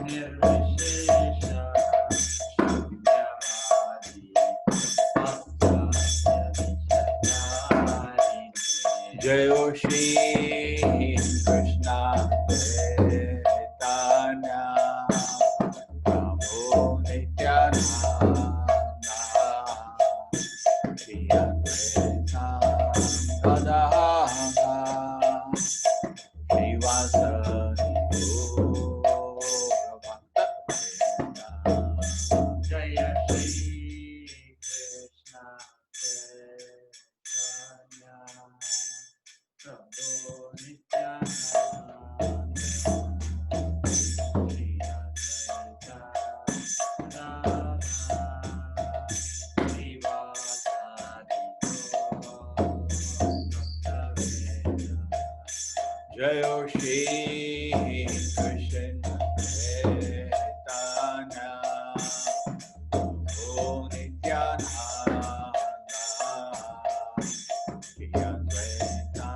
Nirvishesha Shunyavadi Bhaktasya Vishayadini Jayo Shri Krishna Chaitanya Prabhu Nityananda Shri Advaita Gadadhara Srivasadi Jaya Shri Krishna Chaitanya Prabhu Nityananda Shri Advaita Gadadhara Srivasadi Jaya Shri Krishna Chaitanya Prabhu Nityananda Shri Advaita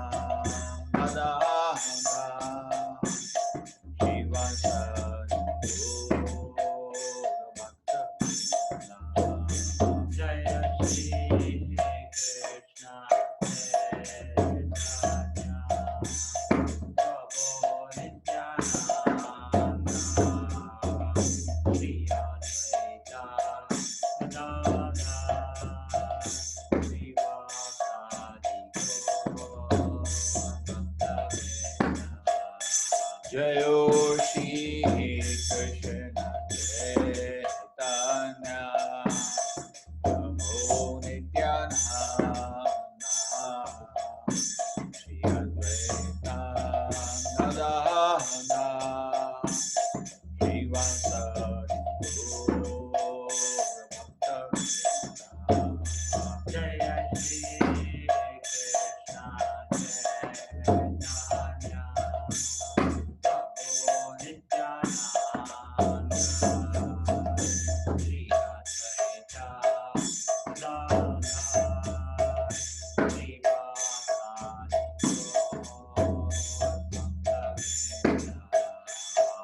Gadadhara Srivasadi Jaya Shri Krishna Chaitanya Prabhu Nityananda Shri Advaita Gadadhara Srivasadi Jaya Shri Krishna Chaitanya Prabhu Nityananda Shri Advaita Gadadhara Srivasadi Jaya Shri Krishna Chaitanya Prabhu Nityananda Shri Advaita Gadadhara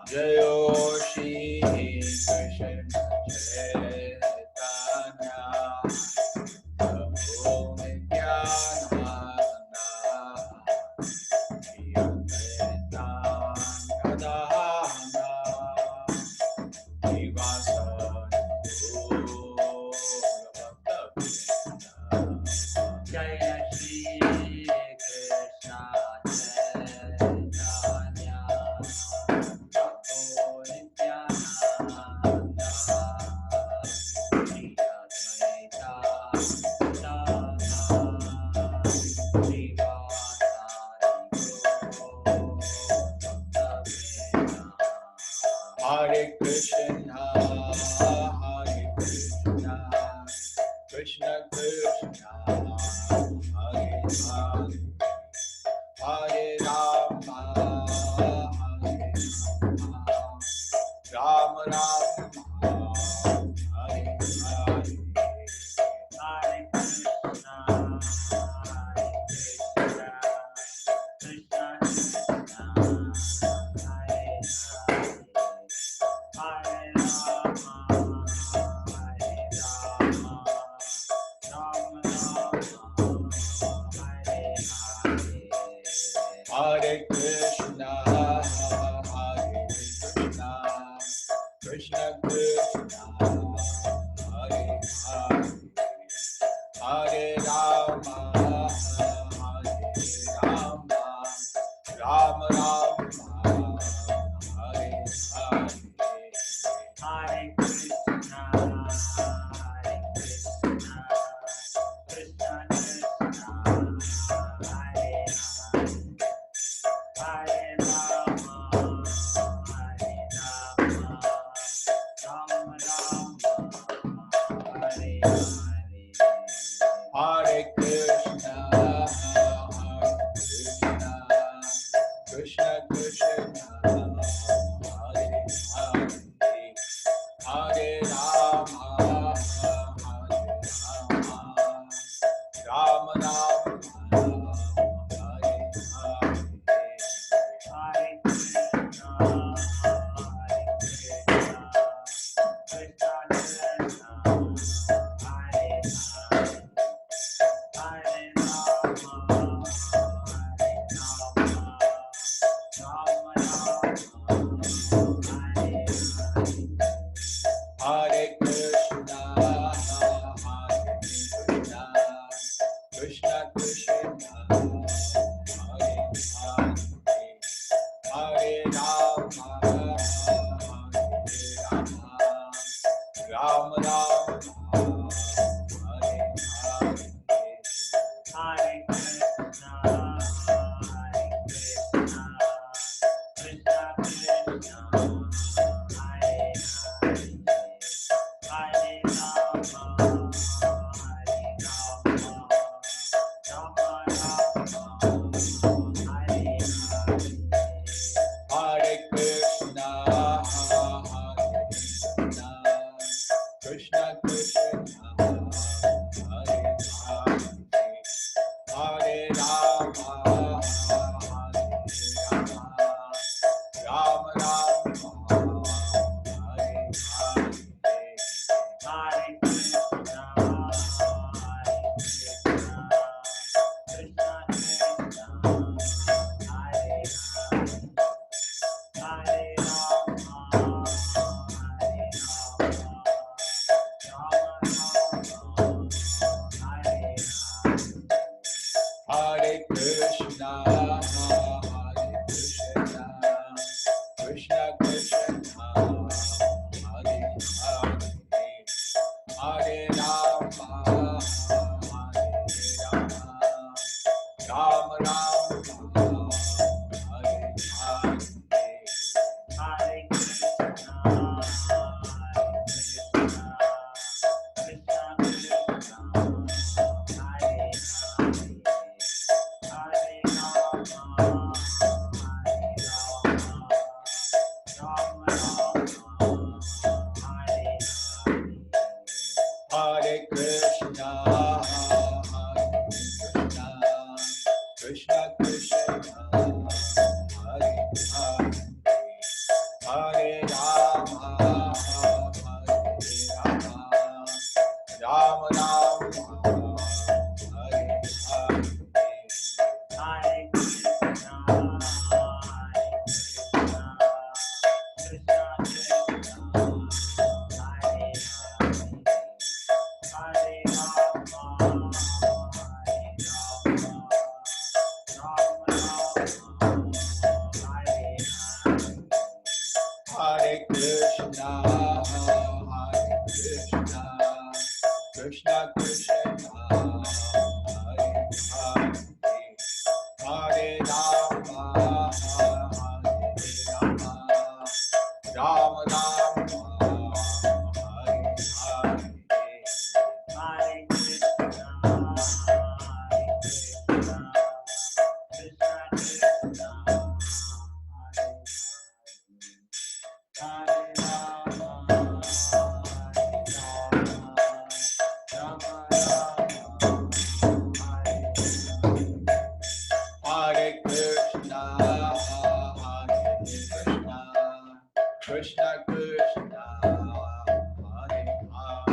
Jaya Shri Krishna Chaitanya Prabhu Nityananda Shri Advaita Gadadhara Srivasadi Jaya Shri Krishna Chaitanya Prabhu Nityananda Shri Advaita Gadadhara Srivasadi Hare Krishna Krishna Krishna Hare Hare Hare Rama Hare Rama Rama Hare Hare Hare Krishna Hare Krishna Krishna Krishna Hare Hare Hare Rama Hare Rama Rama Rama Hare Hare Hare Krishna Hare Krishna Krishna Krishna Hare Hare Hare Rama Hare Rama Rama Rama Hare Hare Hare Krishna Hare Krishna Krishna Krishna Hare Hare Hare Rama Hare Rama Rama Rama Hare Hare Hare Krishna Krishna Krishna Hare Hare Hare Rama Rama Rama Hare Hare Hare Krishna Hare Krishna Krishna, Hare Hare, Hare Rama, Rama Rama, Hare Hare, Hare Krishna, Krishna Krishna, Hare Hare, Hare Rama, Rama Rama, Hare Krishna, Krishna Krishna, Hare Hare, Hare Rama, Rama Rama, Hare Hare, Hare Krishna, Krishna Krishna, Hare Hare, Hare Rama, Rama Rama, Hare Krishna, Krishna Krishna, Hare Hare,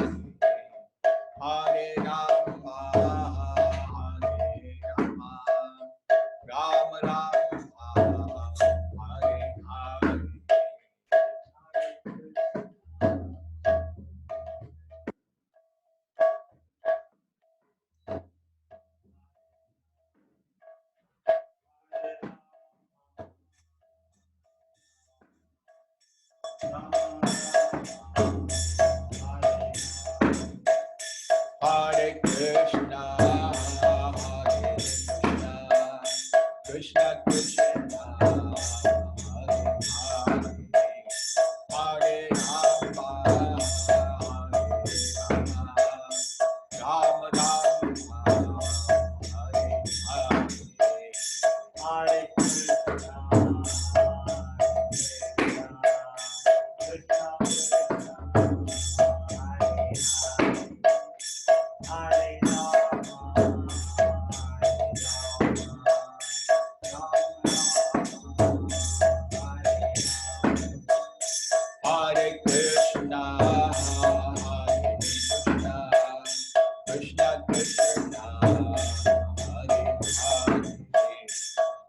Hare Rama, Rama Rama, Hare Hare, Hare Krishna, Krishna Krishna, Hare Rama, Rama Hare Krishna, Krishna Krishna, Hare Hare, Hare Rama, Rama Rama, Hare Hare. Hare Krishna, Krishna Krishna, Hare Hare, Hare Rama, Rama Rama, Hare Hare, Hare Krishna, Krishna Krishna,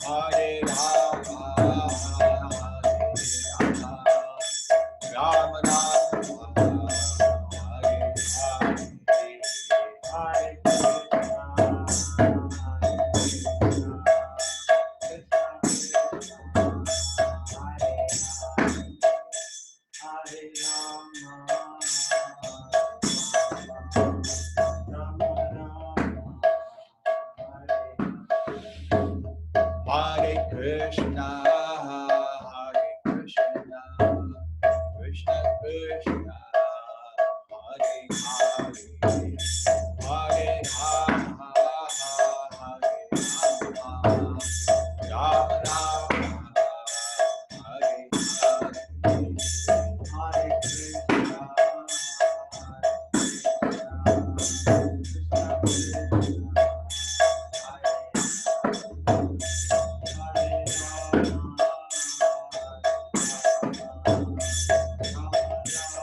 Hare Hare Krishna, Krishna Krishna, Hare Hare, Hare Rama, Rama Rama, Hare Hare, Hare Krishna, Hare Krishna, Krishna Krishna, Hare Hare, Hare Rama, Rama Rama, Hare Hare, Hare Krishna,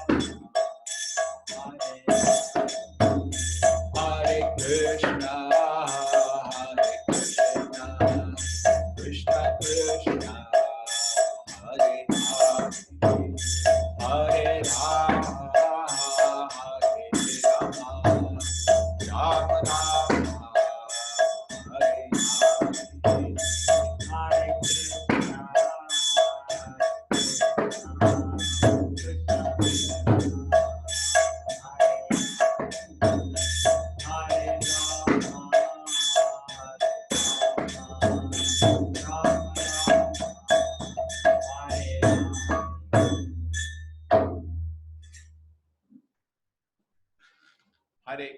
Krishna Hare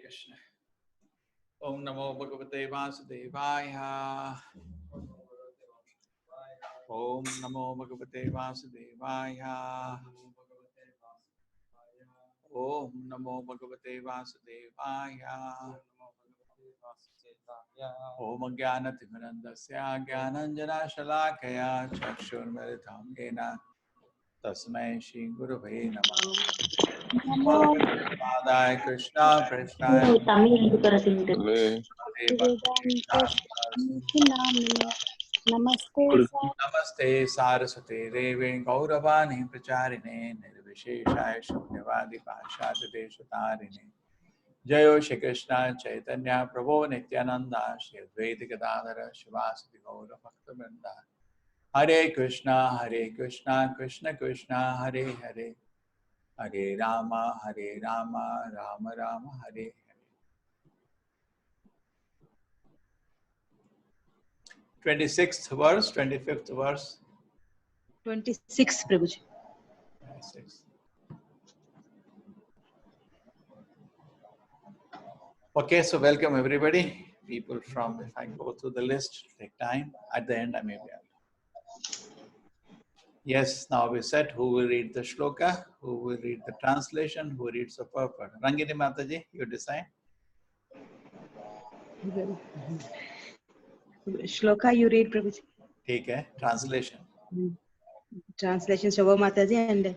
Krishna. Om Namo Bhagavate Vasudevaya. Om Namo Bhagavate Vasudevaya. Om Namo Bhagavate Vasudevaya. Om Jnanatimirandasya Jnananjana Shalakaya Chakshurmilitam Yena Tasmai Shri Gurave Namah. Bhagavate Krishna Prasthaya Namaste. Namaste Saraswati Devi Gauravani Pracharine Nirvisheshaya Shunyavadi Pashad Deshatarine Jayo Shri Krishna Chaitanya Prabhu Nityananda Shri Advaita Gadadhara Shivasati Gaura Bhaktivinoda Hare Krishna Krishna Krishna Hare Hare Hare Rama Rama Rama Hare Hare. 26th verse, 25th verse. 26, Prabhuji. 26. Okay, so welcome everybody. People from, if I go through the list, take time. At the end, I may be able. Yes, now we said who will read the shloka, who will read the translation, who reads the purport. Rangini Mataji, you decide. Shloka, you read, Prabhuji. Okay, translation. Translation, Shobha Mataji, and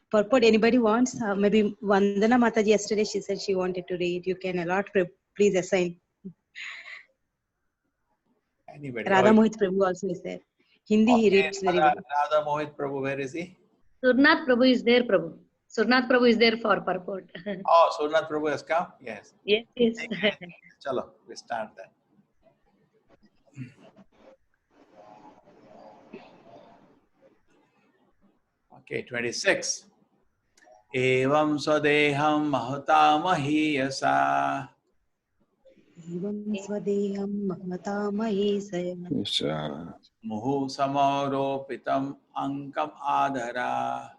purport, anybody wants? Maybe Vandana Mataji yesterday, she said she wanted to read. You can allot, please assign. Anybody? Radha Mohit Prabhu also is there. Hindi he reads very well. Radha Mohit Prabhu, where is he? Surnath Prabhu is there, Prabhu. Surnath Prabhu is there for purport. Oh, Surnath Prabhu has come? Yes. Yes, yes. Chalo, we start then. Okay, 26. Evam swadeham mahata mahiyasa. Evam swadeham mahata mahesaya. Muhu samaropitam ankam adhara.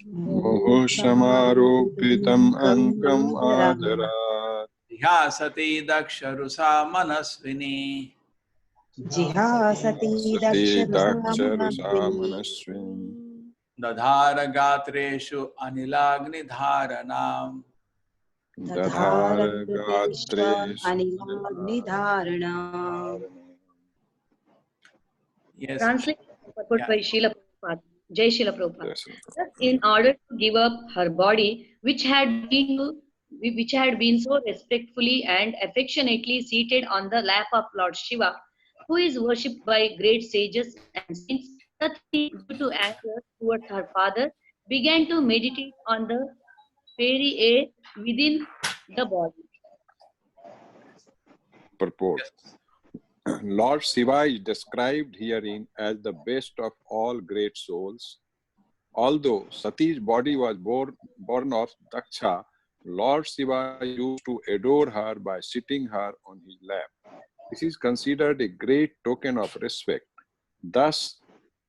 Muhu samaropitam ankam adhara. Jihasati daksharusa manasvini. Jihasati daksharusa manasvini. Dadhara gatreshu anilagni dharanam. Dadhara gatreshu anilagni dharanam. Yes. Translation purport by Srila Prabhupada. Jai Srila Prabhupada. Yes. Thus, in order to give up her body, which had been so respectfully and affectionately seated on the lap of Lord Shiva, who is worshipped by great sages and saints, Sati, due to anger towards her father, began to meditate on the fairy air within the body. Purport. Lord Shiva is described herein as the best of all great souls. Although Sati's body was born of Daksha, Lord Shiva used to adore her by sitting her on his lap. This is considered a great token of respect. Thus,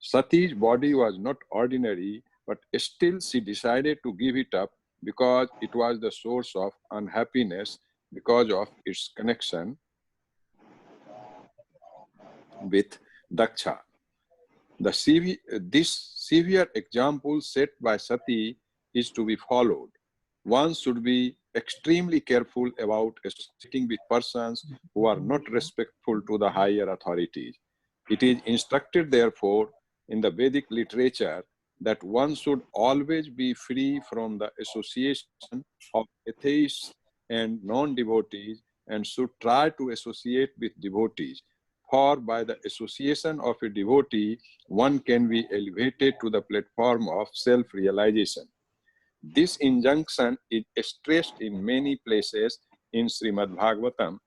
Sati's body was not ordinary, but still she decided to give it up because it was the source of unhappiness because of its connection with Daksha. This severe example set by Sati is to be followed. One should be extremely careful about associating with persons who are not respectful to the higher authorities. It is instructed, therefore, in the Vedic literature that one should always be free from the association of atheists and non-devotees and should try to associate with devotees. For by the association of a devotee, one can be elevated to the platform of self-realization. This injunction is stressed in many places in Srimad Bhagavatam.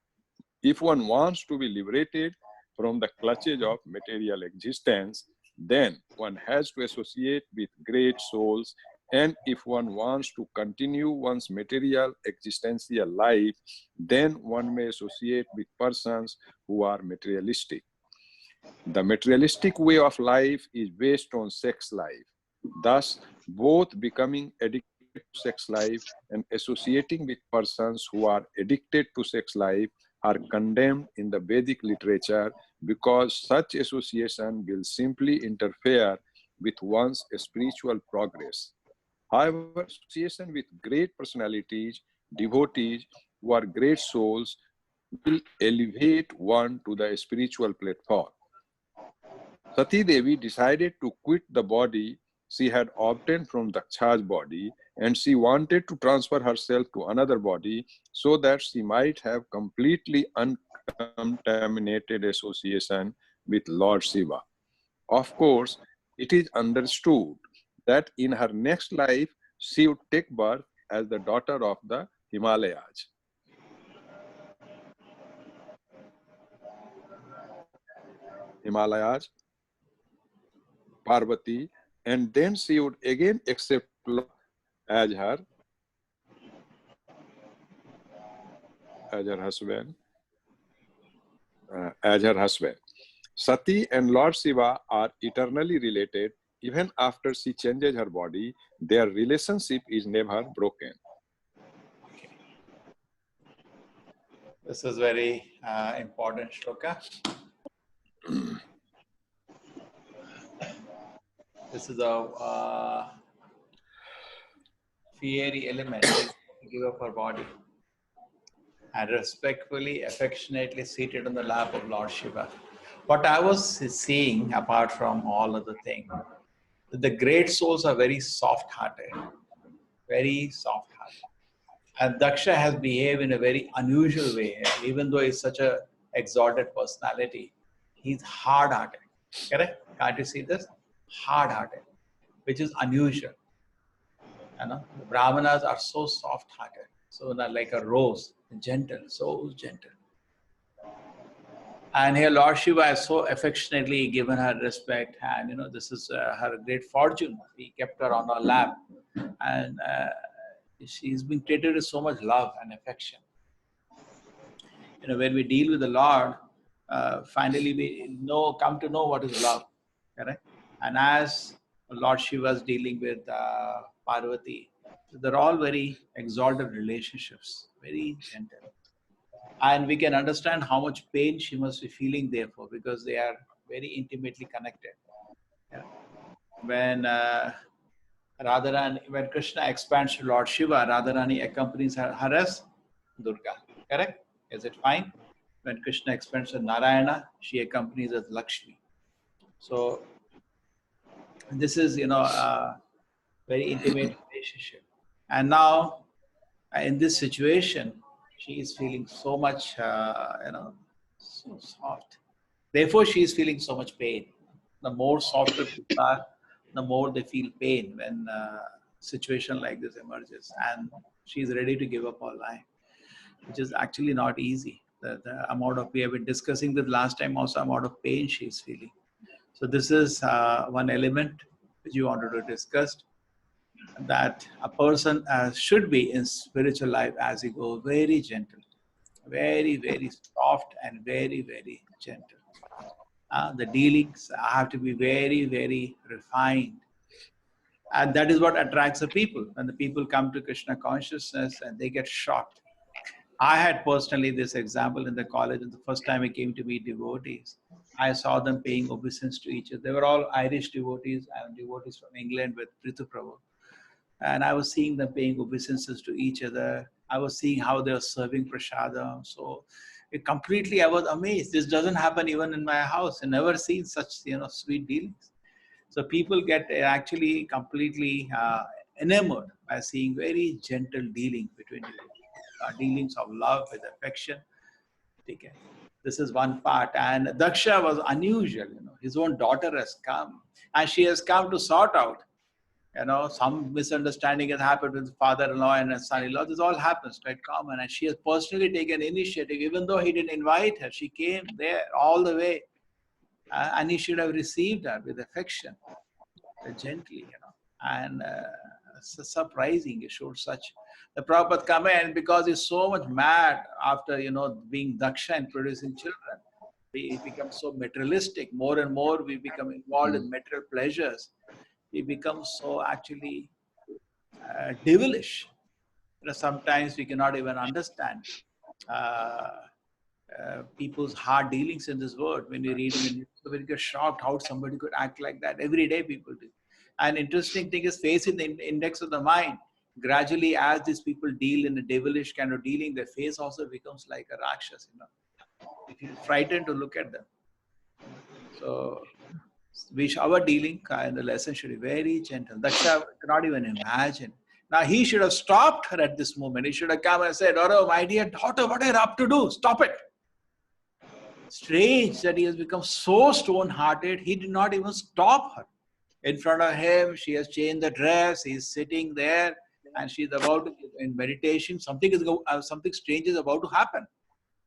If one wants to be liberated from the clutches of material existence, then one has to associate with great souls. And if one wants to continue one's material existential life, then one may associate with persons who are materialistic. The materialistic way of life is based on sex life. Thus, both becoming addicted to sex life and associating with persons who are addicted to sex life are condemned in the Vedic literature, because such association will simply interfere with one's spiritual progress. However, association with great personalities, devotees who are great souls, will elevate one to the spiritual platform. Sati Devi decided to quit the body she had obtained from Daksha's body, and she wanted to transfer herself to another body so that she might have completely uncontaminated association with Lord Shiva. Of course, it is understood that in her next life she would take birth as the daughter of the Himalayas. Parvati, and then she would again accept Lord as her husband. Sati and Lord Shiva are eternally related. Even after she changes her body, their relationship is never broken. This is very important shloka. This is a fiery element to give up her body and respectfully, affectionately seated on the lap of Lord Shiva. What I was seeing, apart from all other things, the great souls are very soft-hearted, very soft-hearted. And Daksha has behaved in a very unusual way, even though he's such an exalted personality. He's hard-hearted, correct? Can't you see this? Hard-hearted, which is unusual. You know, the Brahmanas are so soft-hearted, so like a rose, gentle, so gentle. And here Lord Shiva has so affectionately given her respect, and this is her great fortune. He kept her on our lap, and she's been treated with so much love and affection. When we deal with the Lord, finally we come to know what is love, correct? And as Lord Shiva is dealing with Parvati, they're all very exalted relationships, very gentle. And we can understand how much pain she must be feeling therefore, because they are very intimately connected. Yeah. When Radharani, when Krishna expands to Lord Shiva, Radharani accompanies her as Durga. Correct? Is it fine? When Krishna expands to Narayana, she accompanies as Lakshmi. So this is, a very intimate relationship. And now, in this situation, she is feeling so much, so soft. Therefore, she is feeling so much pain. The more softer people are, the more they feel pain when a situation like this emerges. And she is ready to give up her life, which is actually not easy. The amount of, we have been discussing this last time also, amount of pain she is feeling. So this is one element which you wanted to discuss, that a person should be in spiritual life as he goes very gentle, very, very soft and very, very gentle. The dealings have to be very, very refined. And that is what attracts the people. When the people come to Krishna consciousness and they get shocked. I had personally this example in the college, and the first time I came to meet devotees, I saw them paying obeisance to each other. They were all Irish devotees and devotees from England with Prithu Prabhu. And I was seeing them paying obeisances to each other. I was seeing how they were serving prasadam. So I was amazed. This doesn't happen even in my house. I never seen such, sweet dealings. So people get actually completely enamored by seeing very gentle dealing between dealings of love with affection. Okay. This is one part. And Daksha was unusual. His own daughter has come, and she has come to sort out. Some misunderstanding has happened with father-in-law and son-in-law. This all happens, quite common. And she has personally taken initiative, even though he didn't invite her. She came there all the way. And he should have received her with affection, gently, and surprising. He showed such. The Prabhupada come in because he's so much mad after, being Daksha and producing children. We become so materialistic. More and more we become involved in material pleasures. We become so actually devilish. Sometimes we cannot even understand uh, people's hard dealings in this world. When we read in the newspaper, we get shocked how somebody could act like that. Every day people do. And interesting thing is, face in the index of the mind. Gradually, as these people deal in a devilish kind of dealing, their face also becomes like a rakshas. We feel frightened to look at them. So, our dealing and the lesson should be very gentle. Daksha cannot even imagine. Now, he should have stopped her at this moment. He should have come and said, "Oh, my dear daughter, what are you up to do? Stop it." Strange that he has become so stone-hearted, he did not even stop her. In front of him, she has changed the dress, he's sitting there, and she's about to, in meditation, something strange is about to happen.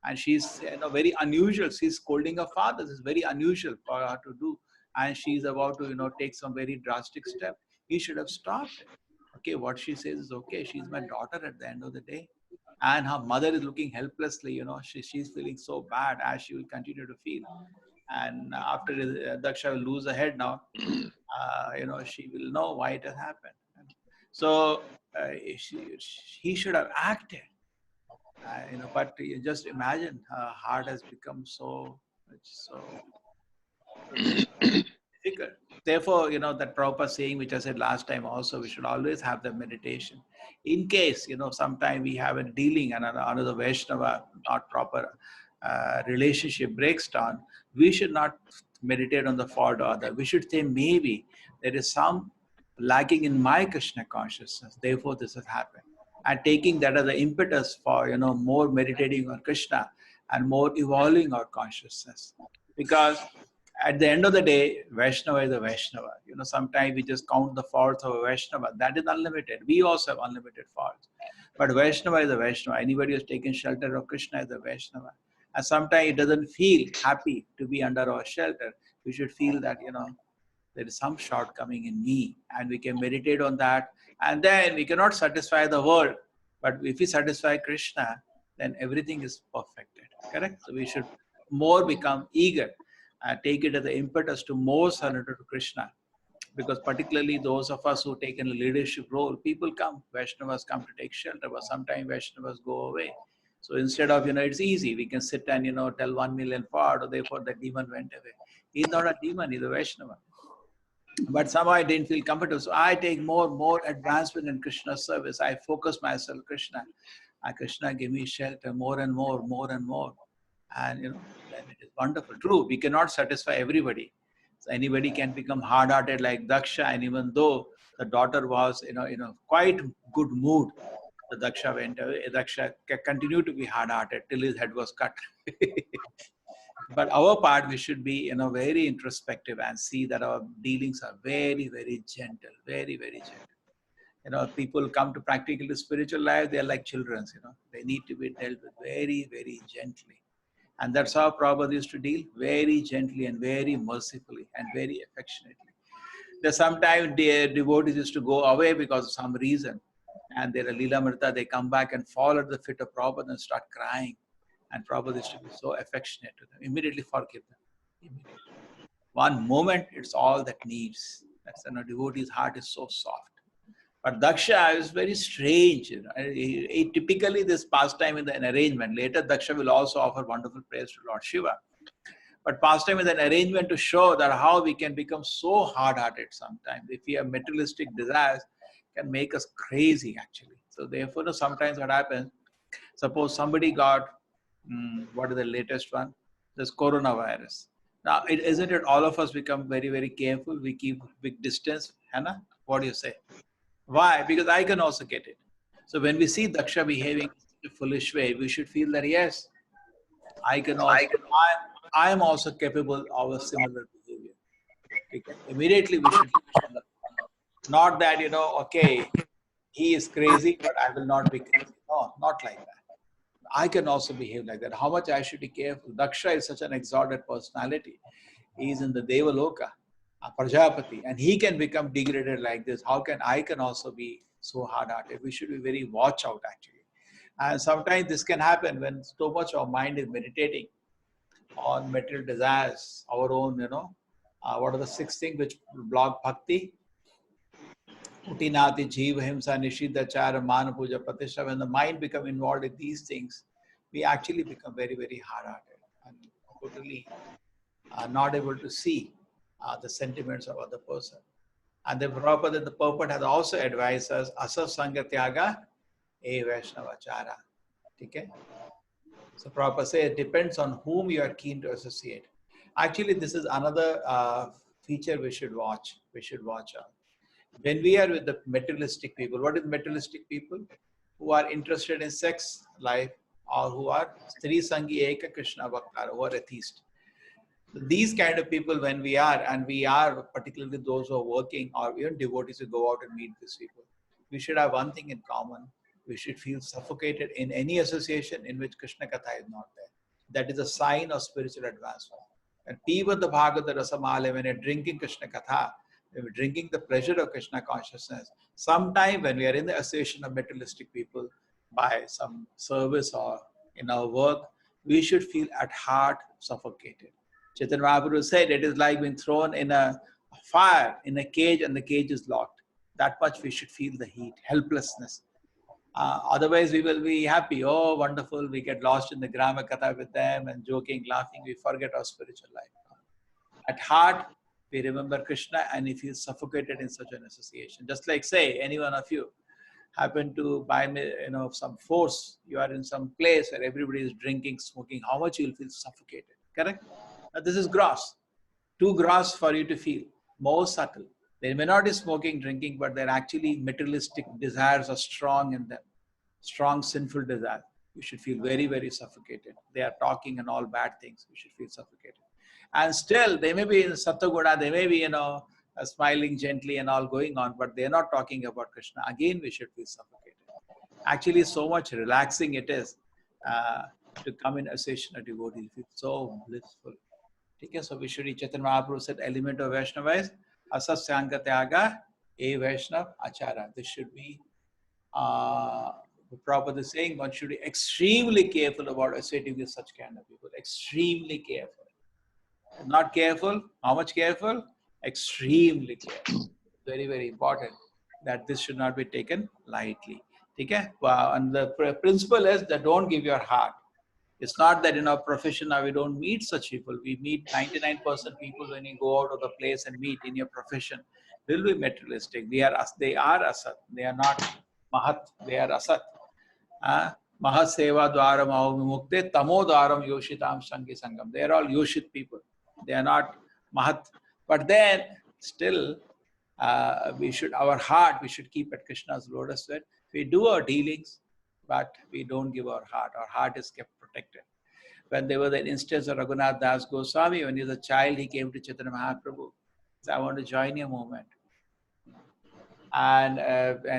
And she's very unusual. She's scolding her father. This is very unusual for her to do. And she's about to take some very drastic step. He should have stopped it. Okay, what she says is okay. She's my daughter at the end of the day. And her mother is looking helplessly, she's feeling so bad, as she will continue to feel. And after Daksha will lose her head now, she will know why it has happened. So he should have acted, but you just imagine her heart has become so difficult. Therefore, that Prabhupada saying, which I said last time also, we should always have the meditation. In case, sometime we have a dealing and another Vaishnava, not proper relationship breaks down, we should not meditate on the fault of other. We should say, maybe there is some lacking in my Krishna consciousness, therefore this has happened. And taking that as the impetus for, more meditating on Krishna and more evolving our consciousness. Because at the end of the day, Vaishnava is a Vaishnava. Sometimes we just count the faults of a Vaishnava. That is unlimited. We also have unlimited faults. But Vaishnava is a Vaishnava. Anybody who has taken shelter of Krishna is a Vaishnava. And sometimes it doesn't feel happy to be under our shelter. We should feel that, there is some shortcoming in me. And we can meditate on that. And then we cannot satisfy the world. But if we satisfy Krishna, then everything is perfected. Correct? So we should more become eager. Take it as the impetus to more surrender to Krishna. Because particularly those of us who take in a leadership role, people come, Vaishnavas come to take shelter, but sometimes Vaishnavas go away. So instead of, it's easy, we can sit and, tell 1 million part, or therefore the demon went away. He's not a demon, he's a Vaishnava. But somehow I didn't feel comfortable. So I take more advancement in Krishna's service. I focus myself on Krishna. And Krishna give me shelter more and more. And, then it is wonderful. True, we cannot satisfy everybody. So anybody can become hard-hearted like Daksha. And even though the daughter was, in a quite good mood, the Daksha went away. Daksha continued to be hard-hearted till his head was cut. But our part, we should be, very introspective and see that our dealings are very, very gentle, very, very gentle. People come to practically spiritual life, they are like children, They need to be dealt with very, very gently. And that's how Prabhupada used to deal, very gently and very mercifully and very affectionately. There's sometimes devotees used to go away because of some reason. And they're a Leela they come back and fall at the feet of Prabhupada and start crying. And Prabhupada used to be so affectionate to them. Immediately forgive them. Immediately. One moment, it's all that needs. That's a devotee's heart is so soft. But Daksha is very strange. Typically, this pastime in an arrangement. Later, Daksha will also offer wonderful prayers to Lord Shiva. But pastime is an arrangement to show that how we can become so hard-hearted sometimes. If we have materialistic desires, can make us crazy actually. So therefore, sometimes what happens, suppose somebody got, what is the latest one? This coronavirus. Now, isn't it all of us become very, very careful? We keep big distance. Hannah, what do you say? Why? Because I can also get it. So when we see Daksha behaving in a foolish way, we should feel that yes, I am also capable of a similar behavior. Because immediately we should not that, okay, he is crazy, but I will not be crazy. No, not like that. I can also behave like that. How much I should be careful. Daksha is such an exalted personality. He is in the Devaloka, Prajapati, and he can become degraded like this. How can I can also be so hard-hearted? We should be very watch out actually. And sometimes this can happen when so much our mind is meditating on material desires, our own, what are the 6 things which block bhakti? Utinati, Jiva, Himsa, Nishidachara, Mana Puja, Pratishtha. When the mind becomes involved in these things, we actually become very, very hard-hearted and totally not able to see the sentiments of other person. And the Prabhupada, the purport has also advised us, Asaf Sangatyaga, E Vaishnavachara. Okay? So Prabhupada says it depends on whom you are keen to associate. Actually, this is another feature we should watch. We should watch out. When we are with the materialistic people, what is materialistic people? Who are interested in sex life or who are Stri Sangi Eka Krishna Bhaktara, who are atheist. These kind of people, when we are particularly those who are working or even devotees who go out and meet these people, we should have one thing in common. We should feel suffocated in any association in which Krishna Katha is not there. That is a sign of spiritual advancement. And even the Bhagavata Rasamala, when you're drinking Krishna Katha, when we're drinking the pleasure of Krishna consciousness, sometime when we are in the association of materialistic people by some service or in our work, we should feel at heart suffocated. Chaitanya Mahaprabhu said it is like being thrown in a fire in a cage and the cage is locked. That much we should feel the heat, helplessness. Otherwise we will be happy. Oh, wonderful. We get lost in the Grama Katha with them and joking, laughing. We forget our spiritual life. At heart, we remember Krishna and we feel suffocated in such an association. Just like say, any one of you happen to buy some force, you are in some place where everybody is drinking, smoking, how much you will feel suffocated. Correct? Now, this is gross. Too gross for you to feel. More subtle. They may not be smoking, drinking, but their actually materialistic desires are strong in them. Strong sinful desire. You should feel very, very suffocated. They are talking and all bad things. You should feel suffocated. And still, they may be in Sattva-guna, they may be, smiling gently and all going on, but they're not talking about Krishna. Again, we should feel suffocated. Actually, so much relaxing it is to come in association of devotees. It's so blissful. Okay, so Vishwari Chaitanya Mahaprabhu said element of Vaishnava is Asasyanka Tyaga, A Vaishnav Achara. This should be Prabhupada is saying one should be extremely careful about associating with such kind of people. Extremely careful. Not careful. How much careful? Extremely careful. Very, very important that this should not be taken lightly. Okay? And the principle is that don't give your heart. It's not that in our profession now we don't meet such people. We meet 99% people when you go out of the place and meet in your profession. Will be materialistic. They are asat. They are not mahat. They are asat. Mahat seva dwaram avimukte tamo dwaram yoshitam shangi sangam. They are all yoshit people. They are not mahat. But then still we should keep at Krishna's lotus feet. We do our dealings, but we don't give our heart. Our heart is kept protected. When there was an instance of Raghunath Das Goswami, when he was a child, he came to Chaitanya Mahaprabhu. He said, I want to join your movement. And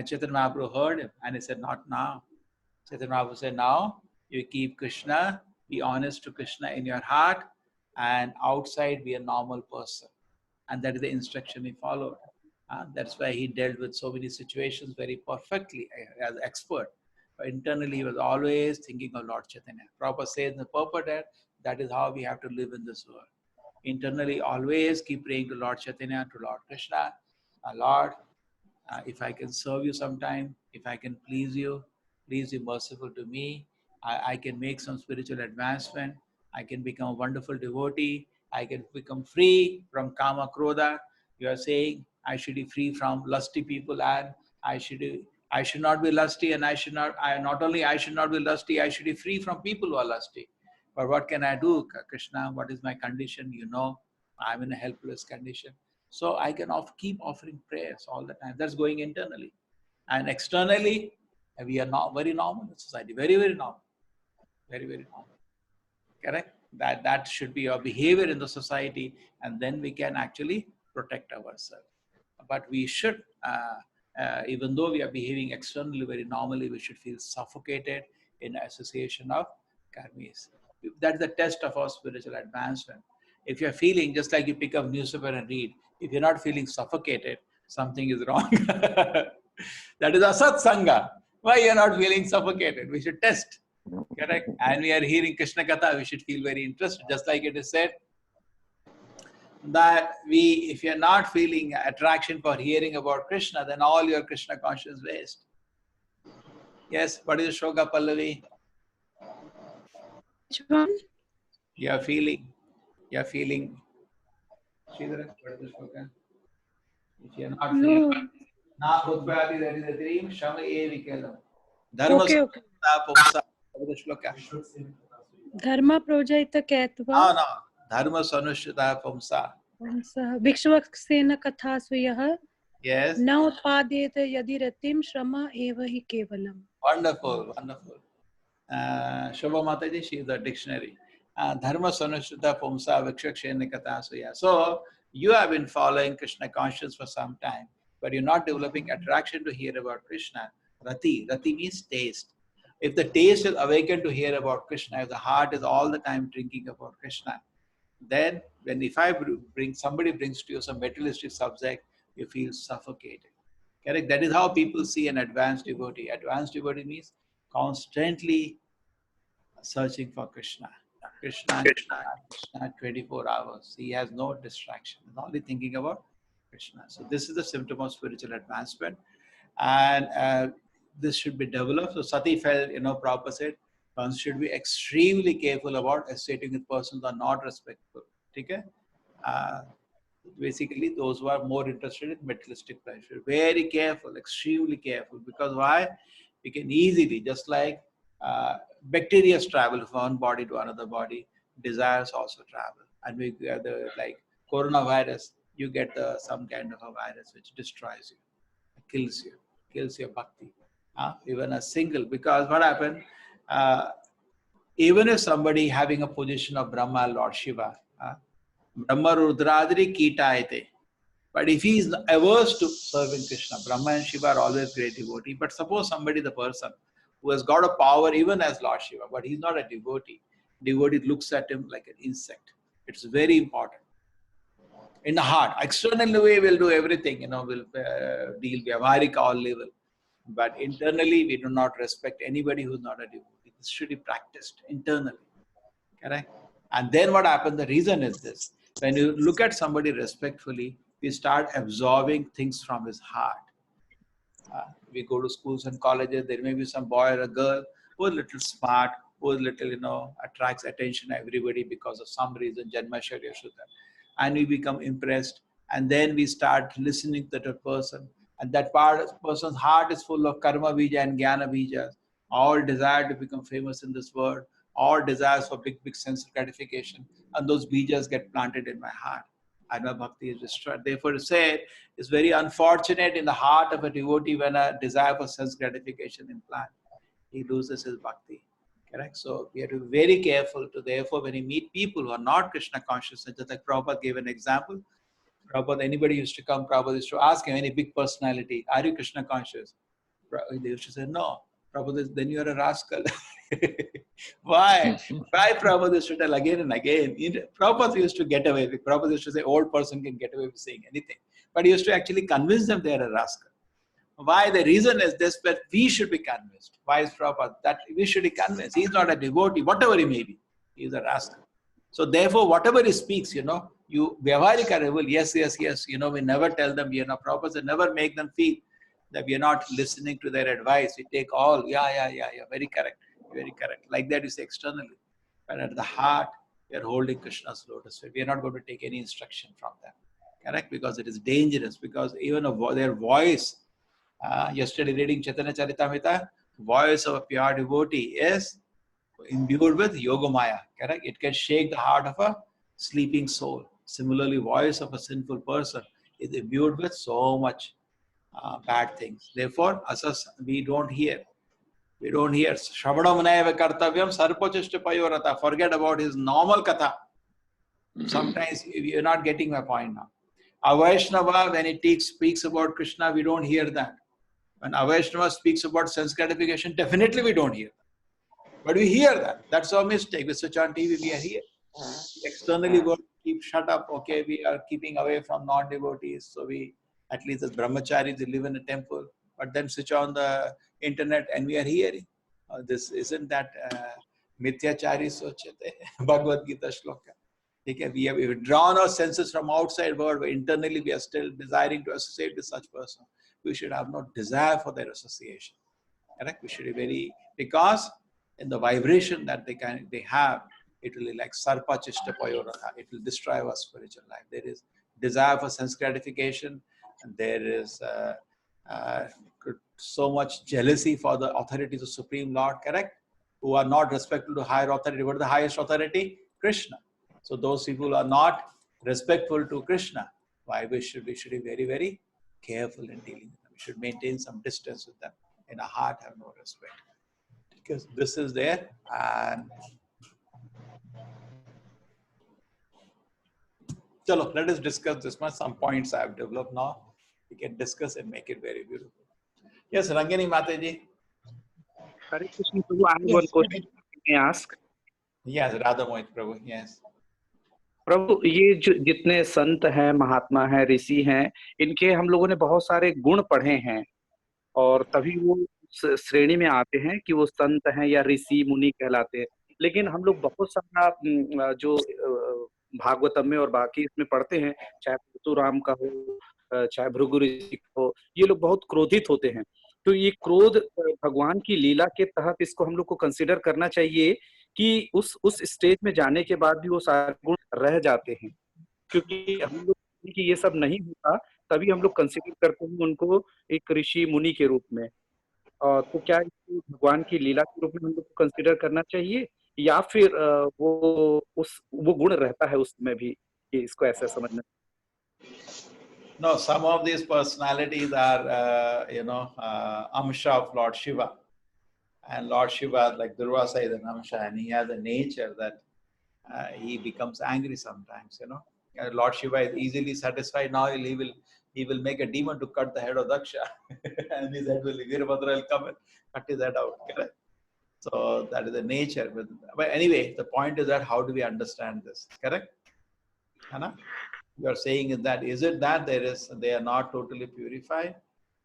Chaitanya Mahaprabhu heard him and he said, not now. Chaitanya Mahaprabhu said, now you keep Krishna, be honest to Krishna in your heart, and outside be a normal person. And that is the instruction he followed. That's why he dealt with so many situations very perfectly as an expert. But internally, he was always thinking of Lord Chaitanya. Prabhupada says in the purport that is how we have to live in this world. Internally, always keep praying to Lord Chaitanya, to Lord Krishna. Lord, if I can serve you sometime, if I can please you, please be merciful to me. I can make some spiritual advancement. I can become a wonderful devotee. I can become free from kama krodha. You are saying I should be free from lusty people, and I should not be lusty, and I should not be lusty, I should be free from people who are lusty. But what can I do, Krishna? What is my condition? You know, I'm in a helpless condition. So I can keep offering prayers all the time. That's going internally. And externally, we are not very normal in society. Very, very normal. Very, very normal. Correct? That should be our behavior in the society, and then we can actually protect ourselves. But we should, even though we are behaving externally very normally, we should feel suffocated in association of karmis. That's the test of our spiritual advancement. If you're feeling, just like you pick up newspaper and read, if you're not feeling suffocated, something is wrong. That is asat sangha. Why you're not feeling suffocated? We should test. Correct? And we are hearing Krishna Katha, we should feel very interested. Just like it is said, that if you're not feeling attraction for hearing about Krishna, then all your Krishna consciousness waste. Yes, what is the Shloka Pallavi? Which one? You're feeling. Sridhara, what is the Shloka? If you're not feeling, No. na bhutpyati, that is the dream, shama evikelam. Dharma Okay. pumsa, what is the Shloka? Dharma projayita ketva. No. Dharma sanushrita pumsa. Vikshvaksena katha suyah. Yes. Na utpadeta yadi ratim shrama eva hi kevalam. Wonderful. Shobha Mataji, she is a dictionary. Dharma sanushrita pumsa vikshakshena katha suya. So, you have been following Krishna consciousness for some time, but you're not developing attraction to hear about Krishna. Rati means taste. If the taste is awakened to hear about Krishna, if the heart is all the time drinking about Krishna, then somebody brings to you some materialistic subject, you feel suffocated. Correct? That is how people see an advanced devotee. Advanced devotee means constantly searching for Krishna. Krishna 24 hours. He has no distraction. He's only thinking about Krishna. So this is the symptom of spiritual advancement. And this should be developed. So Sati felt, Prabhupada said, one should be extremely careful about associating with persons who are not respectful. Okay? Basically, those who are more interested in materialistic pleasure. Very careful, extremely careful. Because why? We can easily, just like bacteria travel from one body to another body, desires also travel. And we get like coronavirus, you get some kind of a virus which destroys you, kills your bhakti. Even a single, because what happened? Even if somebody having a position of Brahma, Lord Shiva, Brahma Rudradri Kitayate, but if he is averse to serving Krishna, Brahma and Shiva are always great devotee. But suppose somebody, the person who has got a power even as Lord Shiva, but he's not a devotee. Devotee looks at him like an insect. It's very important. In the heart, externally we will do everything, we'll deal vyavaharika all level. But internally, we do not respect anybody who's not a devotee. This should be practiced internally. Correct? And then what happens? The reason is this. When you look at somebody respectfully, we start absorbing things from his heart. We go to schools and colleges, there may be some boy or a girl who is a little smart, who is a little, attracts attention of everybody because of some reason, Janma Sharya Shuddha. And we become impressed. And then we start listening to that person. And that person's heart is full of karma bija and jnana bijas. All desire to become famous in this world. All desires for big sense of gratification. And those bijas get planted in my heart. And my bhakti is destroyed. Therefore, it's very unfortunate in the heart of a devotee when a desire for sense gratification is planted. He loses his bhakti. Correct? So we have to be very careful to, therefore, when you meet people who are not Krishna conscious, just like Prabhupada gave an example. Prabhupada, anybody used to come, Prabhupada used to ask him, any big personality, are you Krishna conscious? They used to say, no. Prabhupada, then you are a rascal. Why? Why Prabhupada used to tell again and again? Prabhupada used to get away with, Prabhupada used to say, old person can get away with saying anything. But he used to actually convince them they are a rascal. Why? The reason is this, but we should be convinced. Why is Prabhupada? That we should be convinced. He is not a devotee, whatever he may be. He is a rascal. So therefore, whatever he speaks, you Vyavaharika rebel, yes. We never tell them, Prabhupada never make them feel that we are not listening to their advice. We take all, very correct. Like that you say externally. But at the heart, we are holding Krishna's lotus feet. We are not going to take any instruction from them. Correct? Because it is dangerous. Because even their voice, yesterday reading Chaitanya Charitamrita, voice of a pure devotee is imbued with yogamaya. Correct? It can shake the heart of a sleeping soul. Similarly, voice of a sinful person is imbued with so much bad things. Therefore, we don't hear. Shravanamanayava kartavyam sarpochishta payorata. Forget about his normal katha. Sometimes you're not getting my point now. Avaishnava, when he speaks about Krishna, we don't hear that. When Avaishnava speaks about sense gratification, definitely we don't hear that. But we hear that. That's our mistake. With such on TV, we are here. Externally, we're keep shut up. Okay, we are keeping away from non-devotees. So we, at least as brahmacharis, they live in a temple. But then switch on the internet and we are hearing. This isn't that mithyachari sochate, Bhagavad Gita shloka. Okay, we have withdrawn our senses from outside world, but internally we are still desiring to associate with such person. We should have no desire for their association. Correct? We should be very, because in the vibration that they have, it will be like sarpa chishta payoratha. It will destroy our spiritual life. There is desire for sense gratification, and there is so much jealousy for the authorities of Supreme Lord, correct? Who are not respectful to higher authority. What is the highest authority? Krishna. So those people are not respectful to Krishna. Why we should be very, very careful in dealing with them. We should maintain some distance with them. In our heart, have no respect. Because this is there. And Chalo, let us discuss this much. Some points I have developed now. We can discuss and make it very beautiful. Yes, Rangini Mataji. Hare Krishna Prabhu, I have one question. May I ask? Yes, Radha Mohit Prabhu. Yes. प्रभु, ये जो जितने संत हैं, महात्मा हैं, ऋषि हैं, इनके हम लोगों ने बहुत सारे गुण पढ़े हैं और तभी वो श्रेणी में आते हैं कि वो संत हैं या ऋषि मुनि कहलाते हैं। लेकिन हम लोग बहुत सारा जो भागवतम में और बाकी इसमें पढ़ते हैं, चाहे परशुराम का हो, चाहे भृगु ऋषि का हो, ये लोग बहुत क्रोधित होते हैं। तो ये क्रोध भगवान की लीला के तहत इसको हम लोग को कंसीडर करना चाहिए कि उस स्टेज में जाने के बाद भी वो सारे गुण रह जाते हैं, क्योंकि हम लोग कि ये सब नहीं होता तभी हम लोग कंसीडर करते हैं उनको एक ऋषि मुनि के रूप में। तो क्या भगवान की लीला के रूप में हम लोग को कंसीडर करना चाहिए या फिर वो गुण रहता है उसमें भी, कि इसको ऐसा समझना? No, some of these personalities are, Amsha of Lord Shiva. And Lord Shiva, like Durvasa, is an Amsha, and he has a nature that he becomes angry sometimes, Lord Shiva is easily satisfied. Now he will make a demon to cut the head of Daksha. And his head Virabhadra will come and cut his head out. Correct? So that is the nature. But anyway, the point is that how do we understand this? Correct? Anna? You are saying is it that they are not totally purified,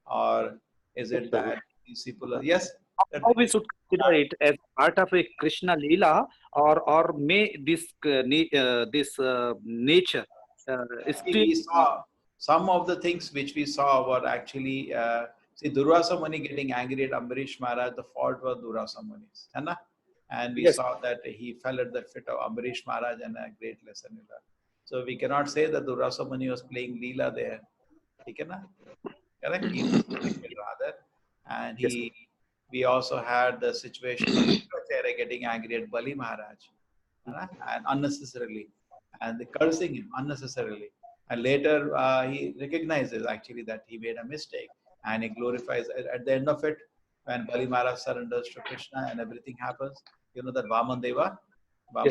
or is it that these people are, yes? How we should consider it as part of a Krishna Leela, or may this nature we saw some of the things which we saw were actually see Durvasa Muni getting angry at Ambarish Maharaj. The fault was Durvasa Muni's, and we saw that he fell at the feet of Ambarish Maharaj and a great lesson in that. So we cannot say that Durvasa Muni was playing Leela there. Correct? He was rather, and we also had the situation of Shukracharya getting angry at Bali Maharaj, and unnecessarily, and cursing him unnecessarily. And later he recognizes actually that he made a mistake, and he glorifies at the end of it when Bali Maharaj surrenders to Krishna and everything happens. You know that Vamandeva at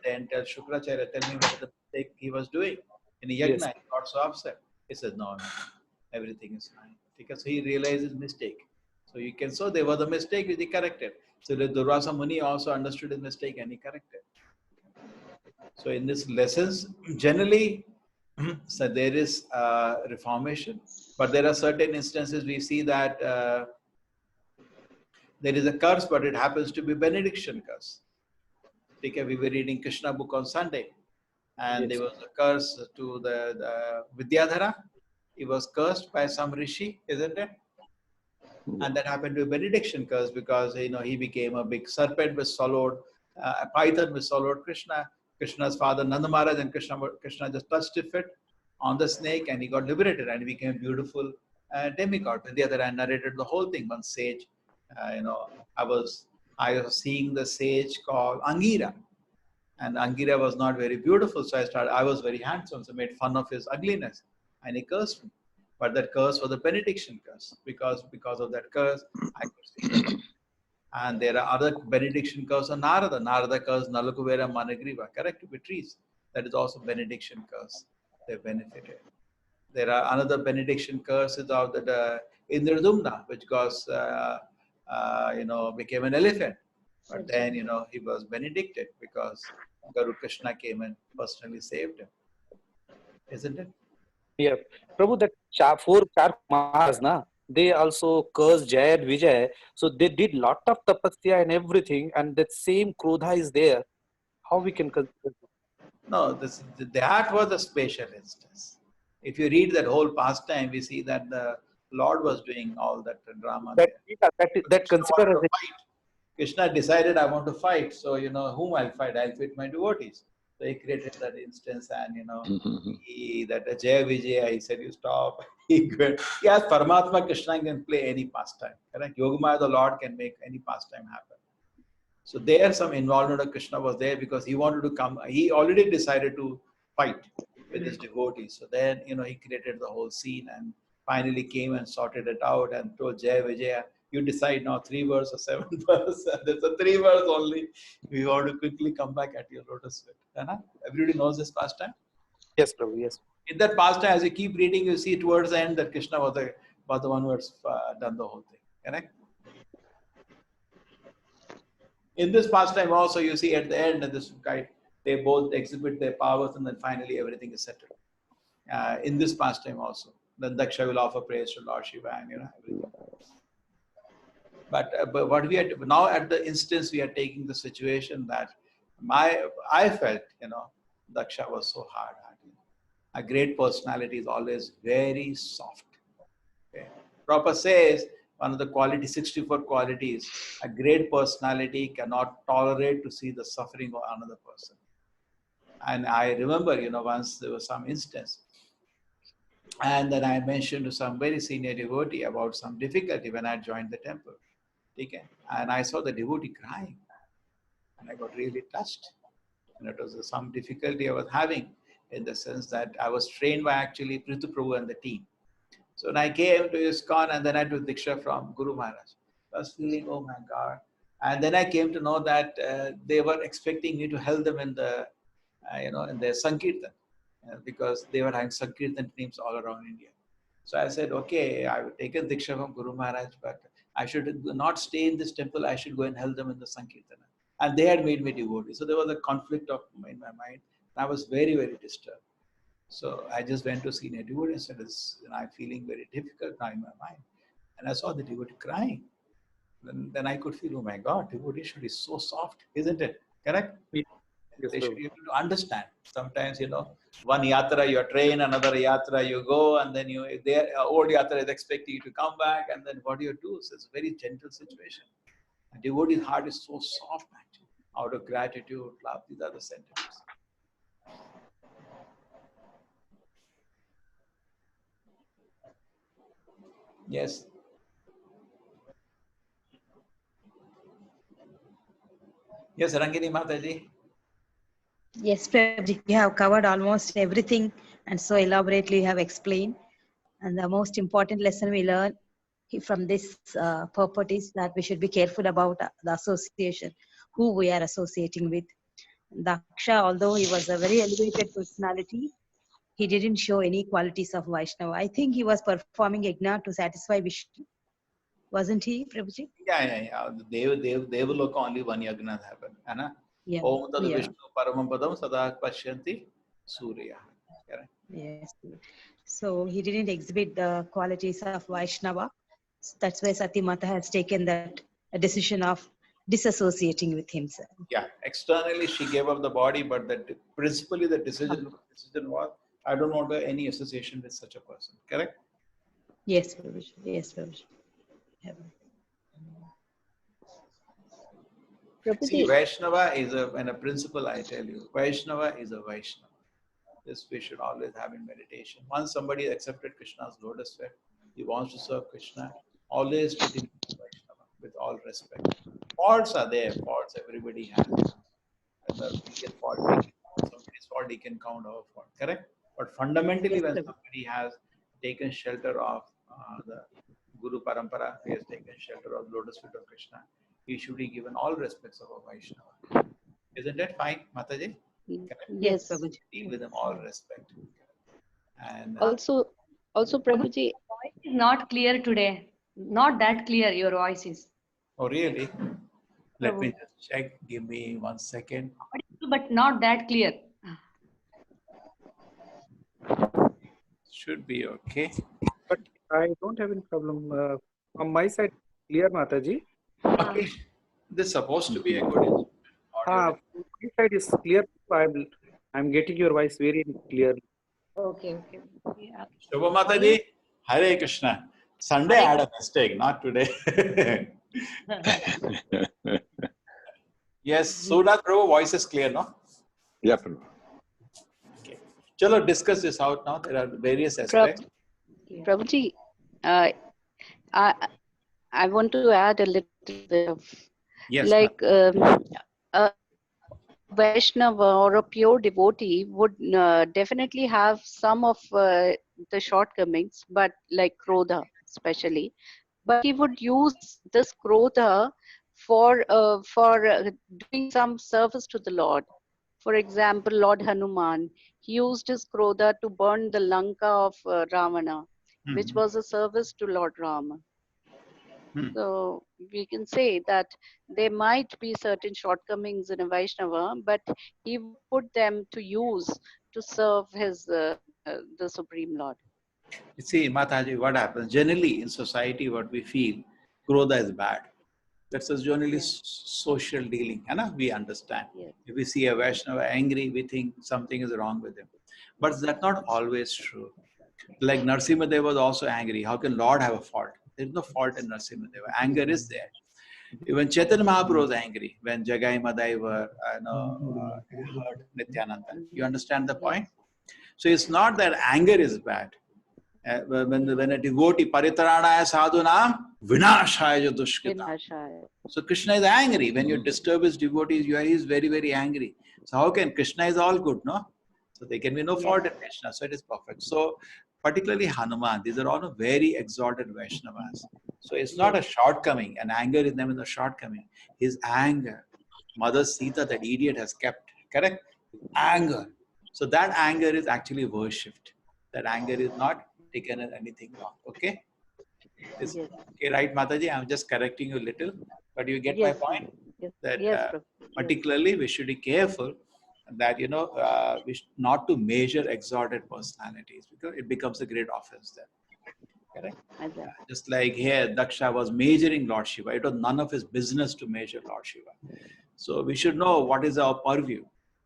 the end tells Shukracharya, tell me what the mistake he was doing. And he Yajna, he got so upset. He says, no, everything is fine. Because he realized his mistake. So you can say there was a mistake which he corrected. So the Durvasa Muni also understood his mistake and he corrected. So in these lessons, generally, so there is reformation, but there are certain instances we see that there is a curse, but it happens to be benediction curse. Okay, we were reading Krishna book on Sunday, and there was a curse to the Vidyadhara. He was cursed by some rishi, isn't it? And that happened to be a benediction curse because he became a big serpent which swallowed a python which swallowed Krishna. Krishna's father Nanda Maharaj and Krishna just touched his foot on the snake and he got liberated and he became a beautiful demigod. Vidyadhara narrated the whole thing. One sage, I was seeing the sage called Angira, and Angira was not very beautiful, so I was very handsome, so I made fun of his ugliness, and he cursed me. But that curse was a benediction curse, because of that curse, I could see. And there are other benediction curse on Narada. Narada curse Nalakuvera Managriva, correct, with trees. That is also benediction curse. They benefited. There are another benediction curses of the Indradumna, which goes, became an elephant. But then, he was benedicted because Guru Krishna came and personally saved him. Isn't it? Yeah, Prabhu, that four Kumaras, na, they also cursed Jay and Vijay. So they did lot of tapasya and everything, and that same Krodha is there. How we can consider No, that was a special instance. If you read that whole pastime, we see that the Lord was doing all that drama that? there. Yeah, that Krishna wanted consider to as fight. Krishna decided, I want to fight. So, whom I'll fight? I'll fight my devotees. So he created that instance, and, that Jaya Vijaya, he said, you stop. Yes, Paramatma Krishna can play any pastime. Correct? Yogamaya, the Lord, can make any pastime happen. So there some involvement of Krishna was there because he wanted to come. He already decided to fight with his devotees. So then, he created the whole scene and finally came and sorted it out and told Jaya Vijaya, you decide now 3 verse or 7 verse. There's a 3 verse only. We want to quickly come back at your lotus feet. Everybody knows this pastime. yes, Prabhu, yes. In that pastime, as you keep reading, you see towards the end that Krishna was the one who has done the whole thing. Correct? In this pastime also, you see at the end of this guy, they both exhibit their powers and then finally everything is settled. In this pastime also, then Daksha will offer praise to Lord Shiva and everything. But what we are now at the instance, we are taking the situation that I felt, Daksha was so hard. A great personality is always very soft. Okay. Prabhupada says one of the 64 qualities, a great personality cannot tolerate to see the suffering of another person. And I remember, once there was some instance, and then I mentioned to some very senior devotee about some difficulty when I joined the temple. Okay. And I saw the devotee crying, and I got really touched. And it was some difficulty I was having in the sense that I was trained by actually Prithu Prabhu and the team. So when I came to ISKCON and then I took Diksha from Guru Maharaj, I was feeling, oh my God. And then I came to know that they were expecting me to help them in the, in their Sankirtan, because they were having Sankirtan teams all around India. So I said, okay, I've taken Diksha from Guru Maharaj, but I should not stay in this temple. I should go and help them in the Sankirtan. And they had made me devotee. So there was a conflict in my mind. I was very, very disturbed. So I just went to senior devotee and said, I'm feeling very difficult now in my mind. And I saw the devotee crying. Then I could feel, oh my God, devotee should be so soft, isn't it? Correct? Yes, They should Prabhu. be able to understand. Sometimes, one yatra you train, another yatra you go, and then their old yatra is expecting you to come back, and then what do you do? So it's a very gentle situation. A devotee's heart is so soft, actually. Out of gratitude, love, these are the sentiments. Yes. Yes, Rangini Mataji. Yes, Prabhuji, you have covered almost everything and so elaborately you have explained. And the most important lesson we learn from this purport is that we should be careful about the association, who we are associating with. Daksha, although he was a very elevated personality, he didn't show any qualities of Vaishnava. I think he was performing yajna to satisfy Vishnu. Wasn't he, Prabhuji? Yeah. Devaloka only one yagna happened. Yeah. Om Tad Yeah. Vishnu Paramapadam Sada Pashyanti Surya. Correct? Yes. So he didn't exhibit the qualities of Vaishnava. That's why Sati Mata has taken that decision of disassociating with himself. Yeah. Externally, she gave up the body, but principally the decision was, I don't want any association with such a person. Correct? Yes, Prabhuji. Yes, Prabhuji. See, Prabhuji, Vaishnava is a principle, I tell you. Vaishnava is a Vaishnava. This we should always have in meditation. Once somebody accepted Krishna's lotus feet, he wants to serve Krishna, always treat him as Vaishnava with all respect. Faults are there, faults everybody has. Whether we can fault, we can count somebody's fault, he can count our fault, correct? But fundamentally, Yes, when Prabhuji. somebody has taken shelter of the Guru Parampara, he has taken shelter of the lotus feet of Krishna, he should be given all respects of a Vaishnava. Isn't it fine, Mataji? Correct? Yes, yes. Prabhuji. Deal with them all respect. And Also, Prabhuji, Voice is not clear today. Not that clear, your voice is. oh, really? Let me just check. Give me 1 second. But not that clear. Should be okay. But I don't have any problem. From my side, clear, Mataji. Okay. This is supposed to be a good instrument. From my side is clear. I'm getting your voice very clearly. Okay. Yeah. Shubha Mataji, Hare Krishna. Sunday I had a mistake, not today. Yes, Surnath Prabhu, voice is clear, no? Yeah, Prabhu. Okay. Chalo, discuss this out now. There are various aspects. Prabhuji, I want to add a little bit of Yes, like a Vaishnava or a pure devotee would definitely have some of the shortcomings, but like Krodha especially, but he would use this Krodha for doing some service to the Lord. For example, Lord Hanuman, he used his Krodha to burn the Lanka of Ravana, which was a service to Lord Rama. So we can say that there might be certain shortcomings in a Vaishnava, but he would put them to use to serve his the Supreme Lord. You see, Mataji, what happens? Generally in society, what we feel, Krodha is bad. That's a generally social dealing. We understand. Yes. If we see a Vaishnava angry, we think something is wrong with him. But that's not always true. Like Narasimha was also angry. How can Lord have a fault? There's no fault in Narasimha. Anger is there. Even Chaitanya Mahaprabhu was angry when Jagai Madai were hurt Nityananda. You understand the point? So it's not that anger is bad. When a devotee paritarana sadhunam vinashaya dushkita. So Krishna is angry. When you disturb his devotees, he is very, very angry. So how can Krishna is all good, no? So there can be no fault in Krishna. So it is perfect. So particularly Hanuman, these are all very exalted Vaishnavas. So it's not a shortcoming, and anger is never a shortcoming. His anger, Mother Sita, that idiot has kept, correct? Anger. So that anger is actually worshipped. That anger is not taken as anything wrong. Okay? Okay, right, Mataji? I'm just correcting you a little, but you get my point? That particularly we should be careful that, we should not to measure exalted personalities, because it becomes a great offense then. Correct? Just like here, Daksha was measuring Lord Shiva. It was none of his business to measure Lord Shiva. So we should know what is our purview.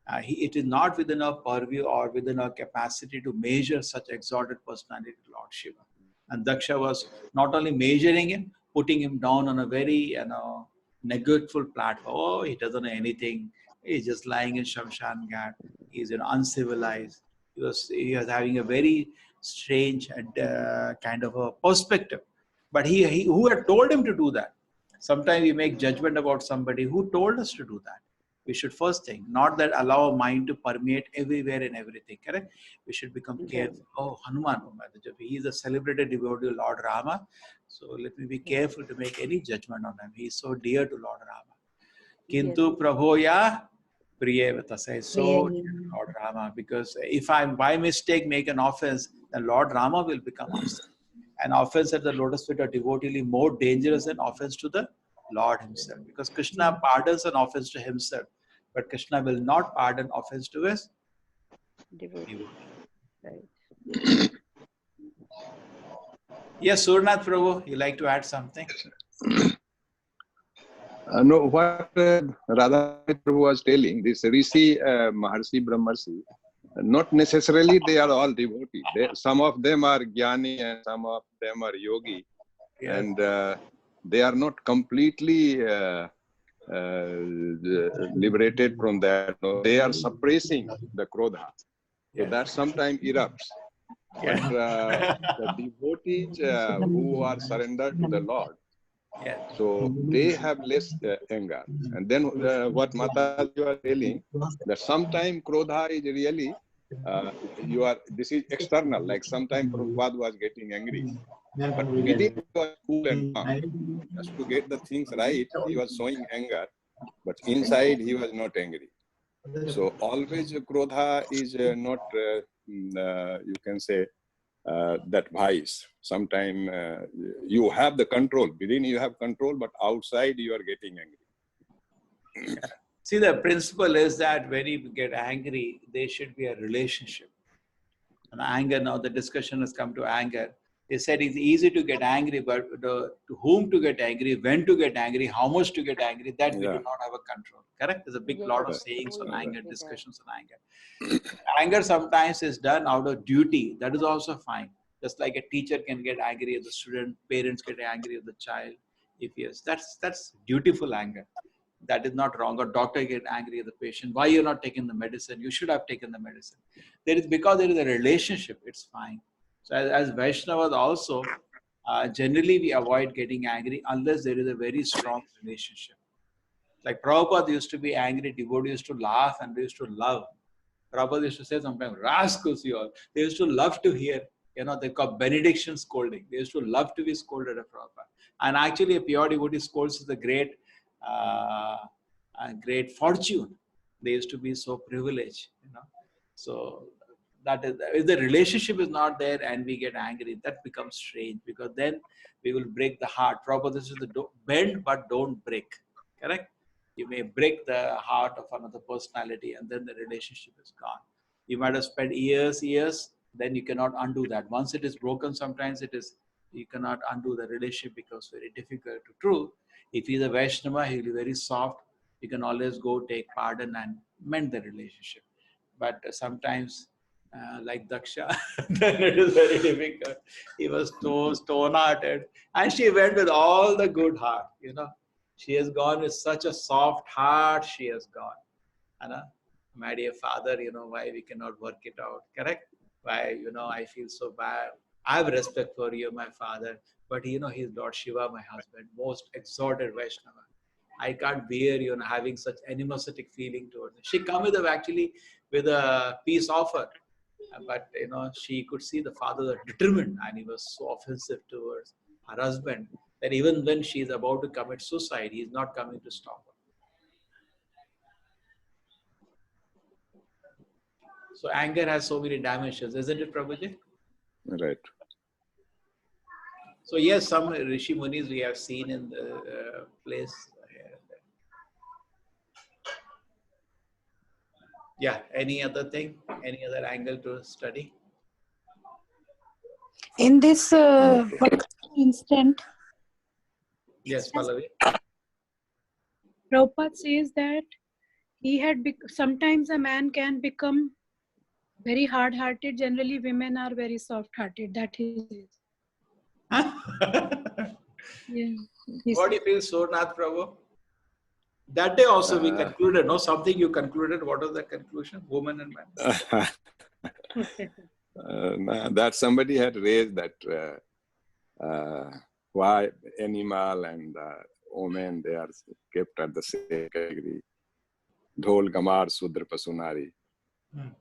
It is not within our purview or within our capacity to measure such exalted personality to Lord Shiva. And Daksha was not only measuring him, putting him down on a very neglectful platform. Oh, he doesn't know anything. He's just lying in Shamshan Ghat. He's uncivilized. He was having a very strange kind of a perspective. But who had told him to do that? Sometimes we make judgment about somebody. Who told us to do that? We should first think, not that allow our mind to permeate everywhere and everything, correct? We should become careful. Oh, Hanuman, he is a celebrated devotee of Lord Rama. So let me be careful to make any judgment on him. He is so dear to Lord Rama. Kintu Prabhoya Priyevata, say so dear to Lord Rama. Because if I by mistake make an offense, then Lord Rama will become upset. An offense at the lotus feet are devoteely more dangerous than offense to the Lord himself. Because Krishna pardons an offense to himself, but Krishna will not pardon offense to his devotee. Right. Yes, Surnath Prabhu, you like to add something? No, what Radha Prabhu was telling, this Rishi, Maharshi, Brahmarshi, not necessarily they are all devotees. Some of them are jnani and some of them are yogi. Yes. And they are not completely liberated from that. No, they are suppressing the krodha. So that sometimes erupts. But the devotees who are surrendered to the Lord, so they have less anger. And then what Mataji was telling, that sometimes krodha is really, this is external, like sometimes Prabhupada was getting angry. But within he was cool and calm. Just to get the things right, he was showing anger, but inside he was not angry. So always krodha is not, you can say, that vice. Sometimes you have the control, within you have control, but outside you are getting angry. See, the principle is that when you get angry, there should be a relationship. And anger, now the discussion has come to anger. They said it's easy to get angry, but to whom to get angry, when to get angry, how much to get angry, that we do not have a control. Correct? There's a big lot of sayings on anger, discussions on anger. Anger sometimes is done out of duty. That is also fine. Just like a teacher can get angry at the student, parents get angry at the child. If yes, that's dutiful anger. That is not wrong. Or doctor get angry at the patient. Why you're not taking the medicine? You should have taken the medicine. There is, because there is a relationship. It's fine. So as Vaishnavas also, generally we avoid getting angry unless there is a very strong relationship. Like Prabhupada used to be angry, devotees used to laugh and they used to love. Prabhupada used to say sometimes, rascals you all. They used to love to hear, they call benediction scolding. They used to love to be scolded at Prabhupada. And actually a pure devotee scolds is a great fortune. They used to be so privileged, So that is, if the relationship is not there and we get angry, that becomes strange, because then we will break the heart. Prabhupada, this is the bend but don't break. Correct? You may break the heart of another personality and then the relationship is gone. You might have spent years, then you cannot undo that. Once it is broken, sometimes you cannot undo the relationship, because very difficult to do. If he's a Vaishnava, he'll be very soft. You can always go take pardon and mend the relationship. But sometimes, like Daksha, then it is very difficult. He was stone-hearted, and she went with all the good heart, She has gone with such a soft heart, she has gone. My dear father, why we cannot work it out, correct? Why, I feel so bad. I have respect for you, my father, but he's Lord Shiva, my husband, most exalted Vaishnava. I can't bear, having such animosity feeling towards him. She come with a peace offer. But, she could see the father was determined, and he was so offensive towards her husband that even when she is about to commit suicide, he is not coming to stop her. So anger has so many dimensions, isn't it, Prabhuji? Right. So yes, some Rishi Munis we have seen in the place here and there. Yeah, any other thing? Any other angle to study? In this instant, Yes, Pallavi. Prabhupada says that he had sometimes a man can become very hard-hearted. Generally, women are very soft-hearted. That is. Yeah. What do you feel, Surnath Prabhu? That day also we concluded, something you concluded. What was the conclusion? Woman and man. That somebody had raised that why animal and women, they are kept at the same category. Dhol, Gamar, Sudra, Pasunari.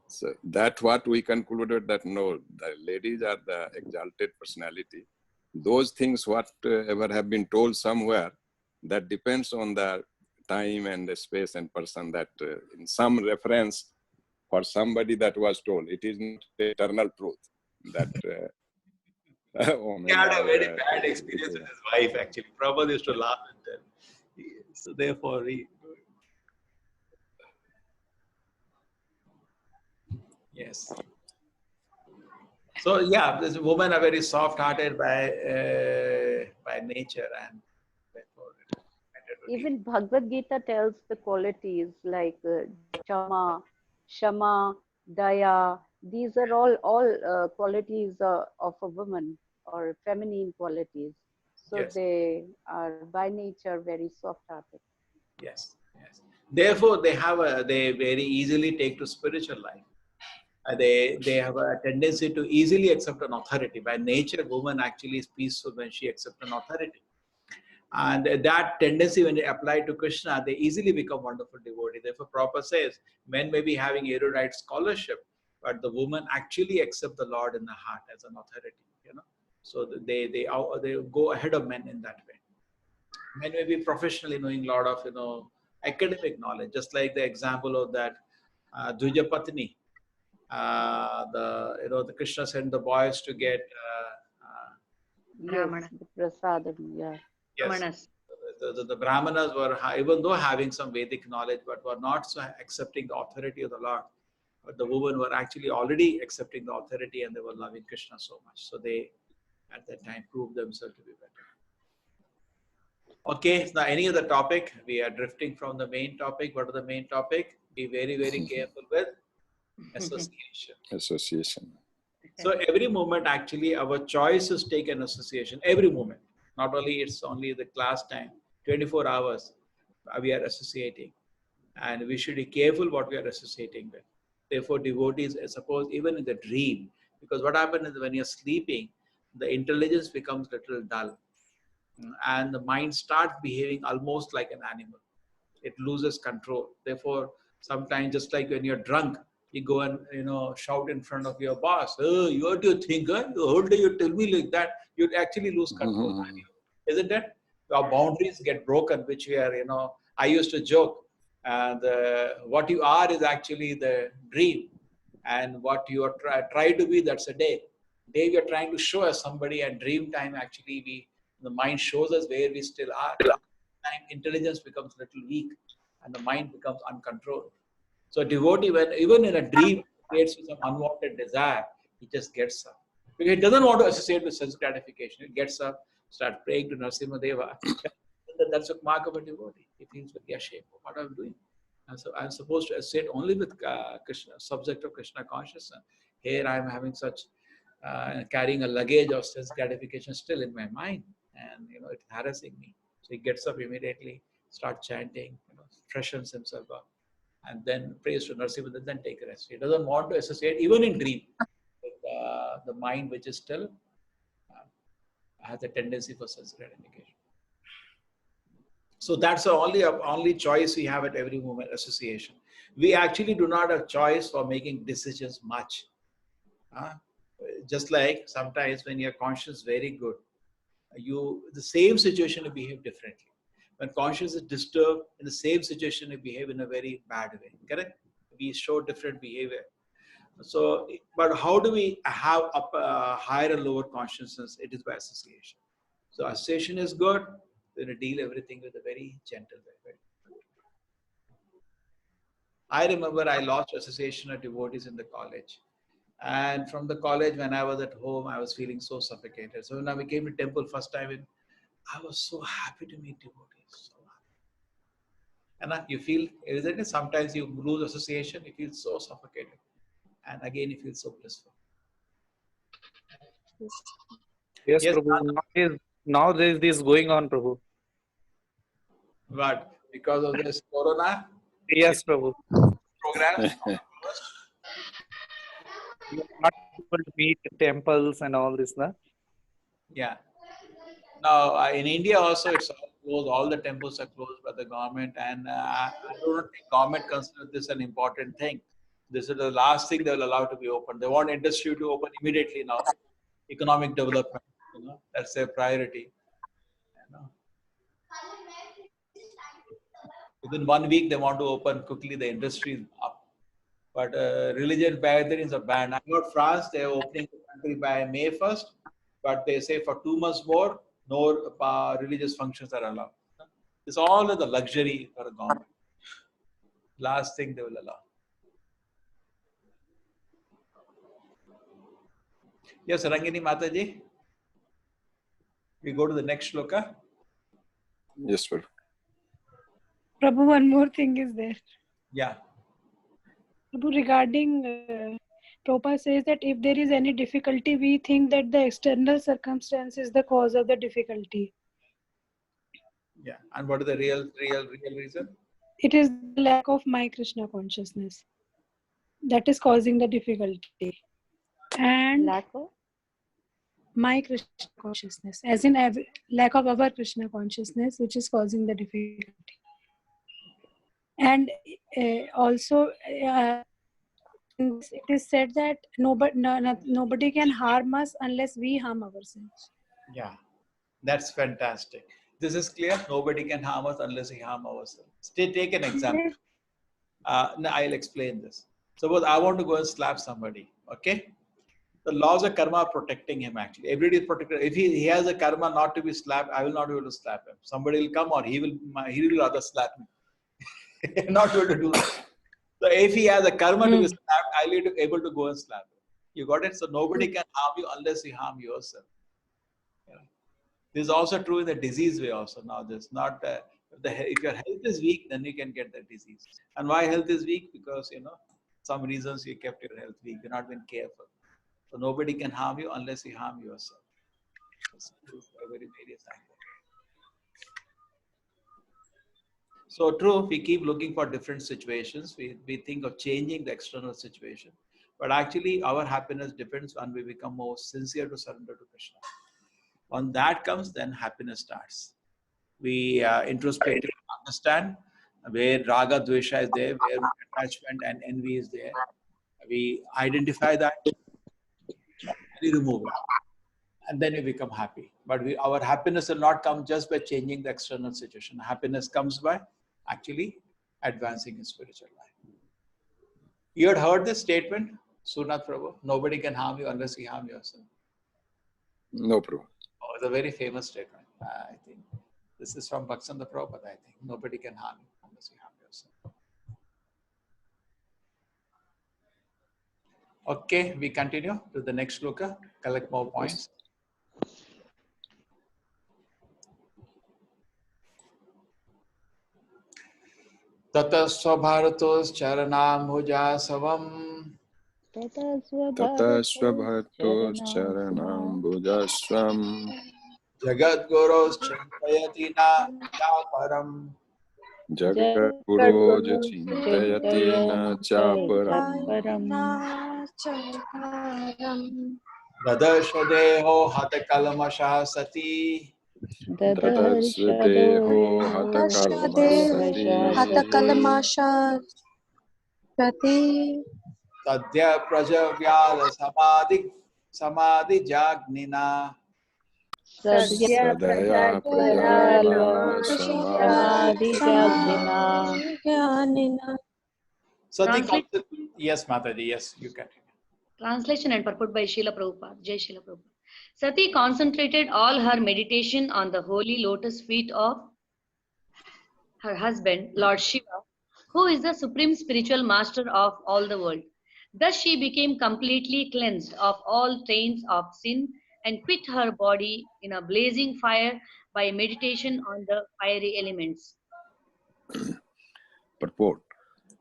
So that's what we concluded, that no, the ladies are the exalted personality. Those things, whatever have been told somewhere, that depends on the time and the space and person, that in some reference for somebody that was told, it is not eternal truth. That he had a very bad experience with his wife, actually. Prabhupada used to laugh at them. So therefore, yes. So yeah, this women are very soft-hearted by nature, and therefore even Bhagavad Gita tells the qualities like Chama, Shama, Daya. These are all qualities of a woman, or feminine qualities. So yes. They are by nature very soft-hearted. Yes, yes. Therefore, they very easily take to spiritual life. They have a tendency to easily accept an authority. By nature, woman actually is peaceful when she accepts an authority. And that tendency, when they apply to Krishna, they easily become wonderful devotees. Therefore, Prabhupada says, men may be having erudite scholarship, but the woman actually accept the Lord in the heart as an authority. So they go ahead of men in that way. Men may be professionally knowing a lot of academic knowledge, just like the example of that Dvija Patni. The Krishna sent the boys to get Yes, the prasadam, yeah. yes, the Brahmanas were, even though having some Vedic knowledge, but were not so accepting the authority of the Lord. But the women were actually already accepting the authority and they were loving Krishna so much. So they, at that time, proved themselves to be better. Okay, now any other topic? We are drifting from the main topic. What is the main topic? Be very, very careful with association. Association. So every moment, actually, our choice is take an association. Every moment. Not only it's only the class time, 24 hours, we are associating. And we should be careful what we are associating with. Therefore, devotees, suppose even in the dream, because what happens is when you're sleeping, the intelligence becomes little dull. And the mind starts behaving almost like an animal. It loses control. Therefore, sometimes just like when you're drunk, you go and shout in front of your boss. Oh, what do you think? Huh? The whole day you tell me like that. You actually lose control. Isn't it? Our boundaries get broken, which we are. I used to joke, and what you are is actually the dream, and what you are try to be, that's a day. Day we are trying to show us somebody, and dream time actually the mind shows us where we still are. Time intelligence becomes a little weak and the mind becomes uncontrolled. So a devotee, when even in a dream creates some unwanted desire, he just gets up. Because he doesn't want to associate with sense gratification. He gets up, starts praying to Narasimha Deva. That's a mark of a devotee. He feels very ashamed of what I'm doing. And so I'm supposed to associate only with Krishna, subject of Krishna consciousness. Here I'm having such carrying a luggage of sense gratification still in my mind, and it's harassing me. So he gets up immediately, starts chanting, freshens himself up, and then prays to Narasimha, then take a rest. He doesn't want to associate, even in dream, with the mind which is still has a tendency for sense gratification. So that's the only choice we have at every moment, association. We actually do not have choice for making decisions much. Just like sometimes when your conscience is very good, the same situation you behave differently. When conscience is disturbed, in the same situation you behave in a very bad way. Correct? We show different behavior. So, but how do we have higher and lower consciousness? It is by association. So association is good. We're going to deal everything with a very gentle way. I remember I lost association of devotees in the college. And from the college, when I was at home, I was feeling so suffocated. So when I came to temple first time, I was so happy to meet devotees. So happy. And you feel, isn't it? Sometimes you lose association, you feel so suffocated. And again, you feel so blissful. Yes, Yes, Prabhu. Now there is this going on, Prabhu. But because of this corona, Yes, Prabhu. programs. We are not able to meet temples and all this, na? Yeah. Now, in India also, it's all closed. All the temples are closed by the government. And I don't think government considers this an important thing. This is the last thing they will allow to be open. They want industry to open immediately now. Economic development, that's their priority. Within 1 week, they want to open quickly. The industry is up. But religious gatherings are banned. I heard France, they're opening the country by May 1st, but they say for 2 months more, no religious functions are allowed. It's all the luxury for the government. Last thing they will allow. Yes, Rangini Mataji. We go to the next shloka. Yes, sir. Prabhu, one more thing is there. Yeah. Prabhu, regarding Prabhupada says that if there is any difficulty, we think that the external circumstance is the cause of the difficulty. Yeah. And what is the real reason? It is the lack of my Krishna consciousness that is causing the difficulty. And Lack of? my Krishna consciousness, as in lack of our Krishna consciousness, which is causing the difficulty. And also, it is said that nobody can harm us unless we harm ourselves. Yeah, that's fantastic. This is clear. Nobody can harm us unless we harm ourselves. Take an example. Now I'll explain this. Suppose I want to go and slap somebody. Okay. The laws of karma are protecting him actually. Everybody is protected. If he has a karma not to be slapped, I will not be able to slap him. Somebody will come or he will rather slap me. Not able to do that. So if he has a karma to be slapped, I will be able to go and slap him. You got it? So nobody can harm you unless you harm yourself. You know? This is also true in the disease way also. Now this not if your health is weak, then you can get the disease. And why health is weak? Because some reasons you kept your health weak. You're not been careful. So nobody can harm you unless you harm yourself. This is a very various angle. So true, we keep looking for different situations. We think of changing the external situation. But actually our happiness depends when we become more sincere to surrender to Krishna. When that comes, then happiness starts. We introspectively understand where raga, dvesha is there, where attachment and envy is there. We identify that and we remove it. And then we become happy. But our happiness will not come just by changing the external situation. Happiness comes by actually advancing in spiritual life. You had heard this statement, Surnath Prabhu? Nobody can harm you unless you harm yourself. No, Prabhu. Oh, it's a very famous statement. I think this is from Bhaktivinoda Prabhupada. I think nobody can harm you unless you harm yourself. Okay, we continue to the next shloka. Collect more points. Tatasva bharatos charanambhuja savam Tatasva bhartos charanam bhujasvam jagat guros chintayati na chaparam jagat guroj chintayati na chaparam Radha deho hata kalmasha sati Dadasvadeho Hatakalmasha Sati Tadya prajavyala samadhi jagnina Sadaya prajala samadhi Jnanina. Sati. Yes, Mataji, yes, you can. Translation and purport by Srila Prabhupada. Jai Srila Prabhupada. Sati concentrated all her meditation on the holy lotus feet of her husband, Lord Shiva, who is the supreme spiritual master of all the world. Thus she became completely cleansed of all stains of sin and quit her body in a blazing fire by meditation on the fiery elements. Purport.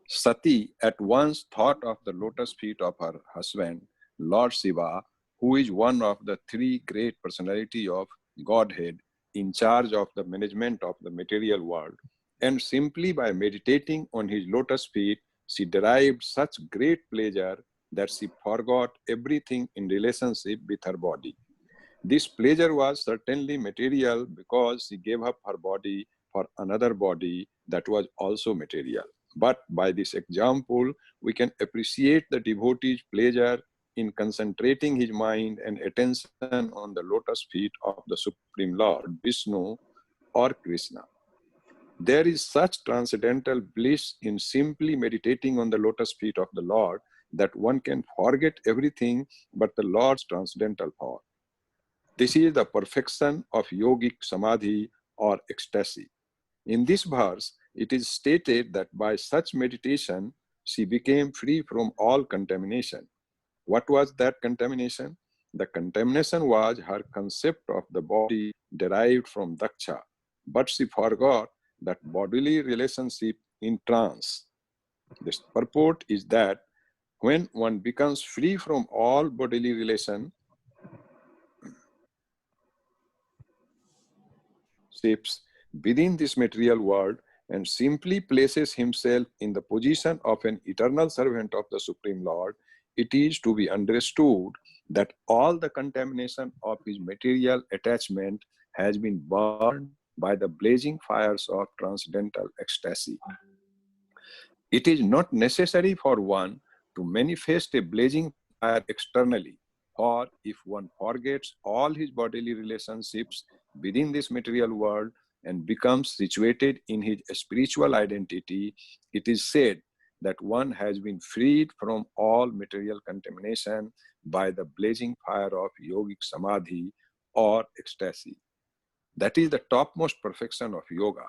Sati at once thought of the lotus feet of her husband, Lord Shiva, who is one of the three great personalities of Godhead in charge of the management of the material world, and simply by meditating on his lotus feet, she derived such great pleasure that she forgot everything in relationship with her body. This pleasure was certainly material because she gave up her body for another body that was also material. But by this example, we can appreciate the devotee's pleasure in concentrating his mind and attention on the lotus feet of the Supreme Lord, Vishnu or Krishna. There is such transcendental bliss in simply meditating on the lotus feet of the Lord that one can forget everything but the Lord's transcendental power. This is the perfection of yogic samadhi or ecstasy. In this verse, it is stated that by such meditation, she became free from all contamination. What was that contamination? The contamination was her concept of the body derived from daksha, but she forgot that bodily relationship in trance. This purport is that when one becomes free from all bodily relationships within this material world and simply places himself in the position of an eternal servant of the Supreme Lord, it is to be understood that all the contamination of his material attachment has been burned by the blazing fires of transcendental ecstasy. It is not necessary for one to manifest a blazing fire externally, or if one forgets all his bodily relationships within this material world and becomes situated in his spiritual identity, it is said that one has been freed from all material contamination by the blazing fire of yogic samadhi or ecstasy. That is the topmost perfection of yoga.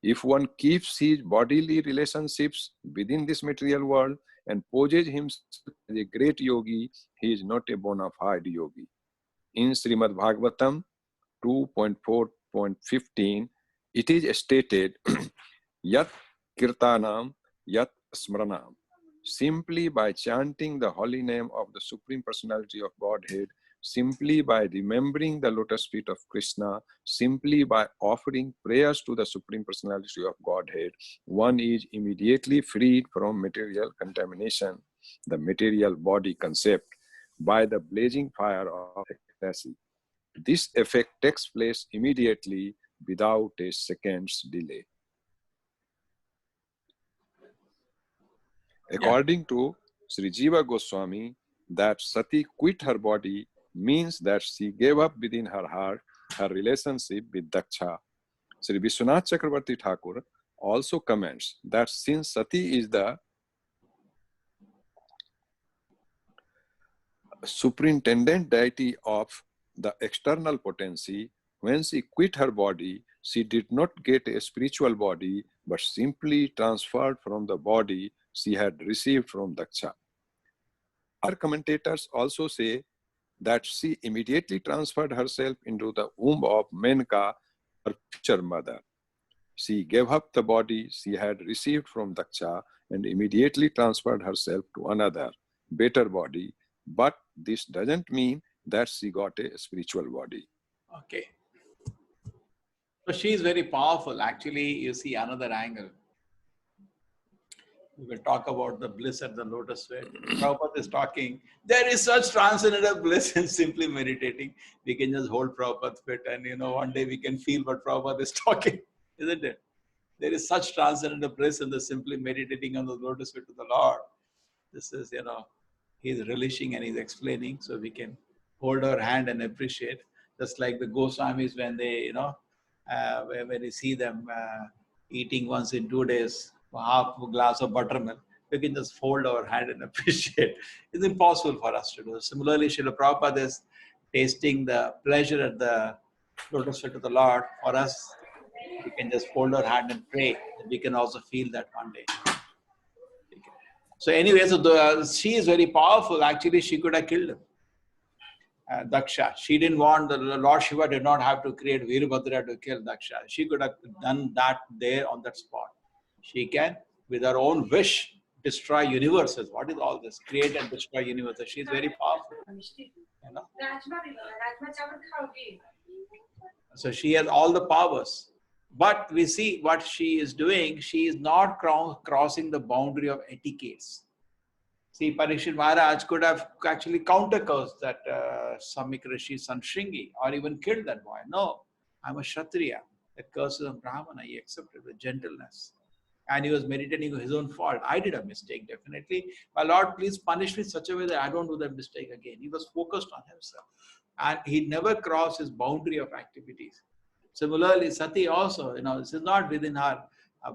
If one keeps his bodily relationships within this material world and poses himself as a great yogi, he is not a bona fide yogi. In Srimad Bhagavatam 2.4.15, it is stated, Yat Kirtanam, Yat Smranam. Simply by chanting the holy name of the Supreme Personality of Godhead, simply by remembering the lotus feet of Krishna, simply by offering prayers to the Supreme Personality of Godhead, one is immediately freed from material contamination, the material body concept, by the blazing fire of ecstasy. This effect takes place immediately without a second's delay. According to Sri Jiva Goswami, that Sati quit her body means that she gave up within her heart her relationship with Daksha. Sri Vishwanath Chakravarti Thakur also comments that since Sati is the superintendent deity of the external potency, when she quit her body, she did not get a spiritual body, but simply transferred from the body she had received from Daksha. Our commentators also say that she immediately transferred herself into the womb of Menka, her future mother. She gave up the body she had received from Daksha and immediately transferred herself to another, better body. But this doesn't mean that she got a spiritual body. Okay. So she is very powerful. Actually, you see another angle. We will talk about the bliss at the lotus feet. Prabhupada is talking. There is such transcendental bliss in simply meditating. We can just hold Prabhupada's feet and, one day we can feel what Prabhupada is talking, isn't it? There is such transcendental bliss in the simply meditating on the lotus feet of the Lord. This is, he's relishing and he's explaining, so we can hold our hand and appreciate. Just like the Goswamis, when they, when you see them eating once in 2 days, half a glass of buttermilk, we can just fold our hand and appreciate. It's impossible for us to do. Similarly, Srila Prabhupada is tasting the pleasure at the lotus feet of the Lord. For us, we can just fold our hand and pray. We can also feel that one day. So anyway, so she is very powerful. Actually, she could have killed him. Daksha. She didn't want, the Lord Shiva did not have to create Virabhadra to kill Daksha. She could have done that there on that spot. She can, with her own wish, destroy universes. What is all this? Create and destroy universes. She is very powerful. So she has all the powers. But we see what she is doing. She is not crossing the boundary of etiquettes. See, Parikshit Maharaj could have actually counter-cursed that Samik Rishi Sanshringi or even killed that boy. No, I'm a Kshatriya. The curse is of Brahmana. He accepted with gentleness. And he was meditating on his own fault. I did a mistake, definitely. My Lord, please punish me in such a way that I don't do that mistake again. He was focused on himself. And he never crossed his boundary of activities. Similarly, Sati also, this is not within her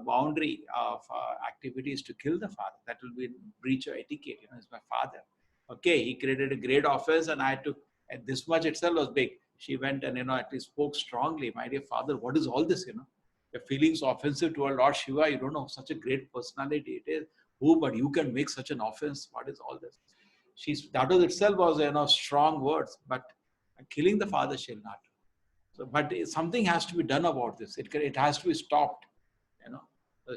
boundary of activities to kill the father. That will be breach of etiquette. It's my father. Okay, he created a great offense and I took, and this much itself was big. She went and, at least spoke strongly. My dear father, what is all this, Your feelings offensive to our Lord Shiva, you don't know, such a great personality it is. Who, but you can make such an offense. What is all this? That was itself was, strong words, but killing the father shall not. So, but something has to be done about this. It has to be stopped.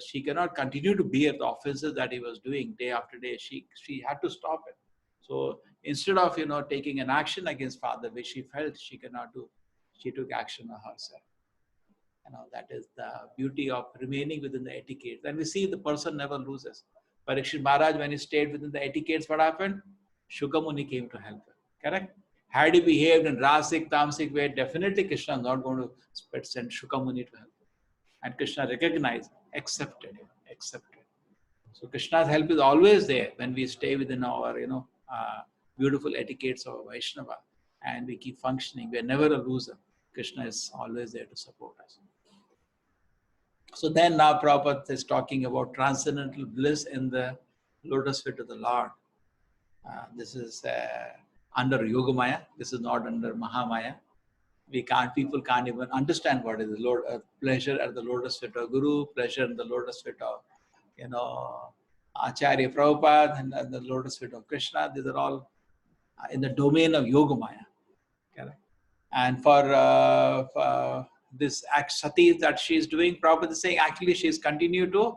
She cannot continue to bear the offenses that he was doing day after day. She had to stop it. So instead of taking an action against father, which she felt she cannot do, she took action on herself. That is the beauty of remaining within the etiquette. And we see the person never loses. Parikshit Maharaj, when he stayed within the etiquettes, what happened? Shukamuni came to help him. Correct? Had he behaved in Rasik, Tamsik way, definitely Krishna is not going to send Shukamuni to help him. And Krishna recognized, accepted. So Krishna's help is always there when we stay within our, beautiful etiquettes of Vaishnava and we keep functioning. We are never a loser. Krishna is always there to support us. So then now Prabhupada is talking about transcendental bliss in the lotus feet of the Lord. This is under Yogamaya. This is not under Mahamaya. People can't even understand what is the Lord, pleasure at the lotus feet of Guru, pleasure in the lotus feet of, Acharya Prabhupada, and at the lotus feet of Krishna. These are all in the domain of Yogamaya. Correct? And for this act sati that she is doing, Prabhupada is saying actually she is continued to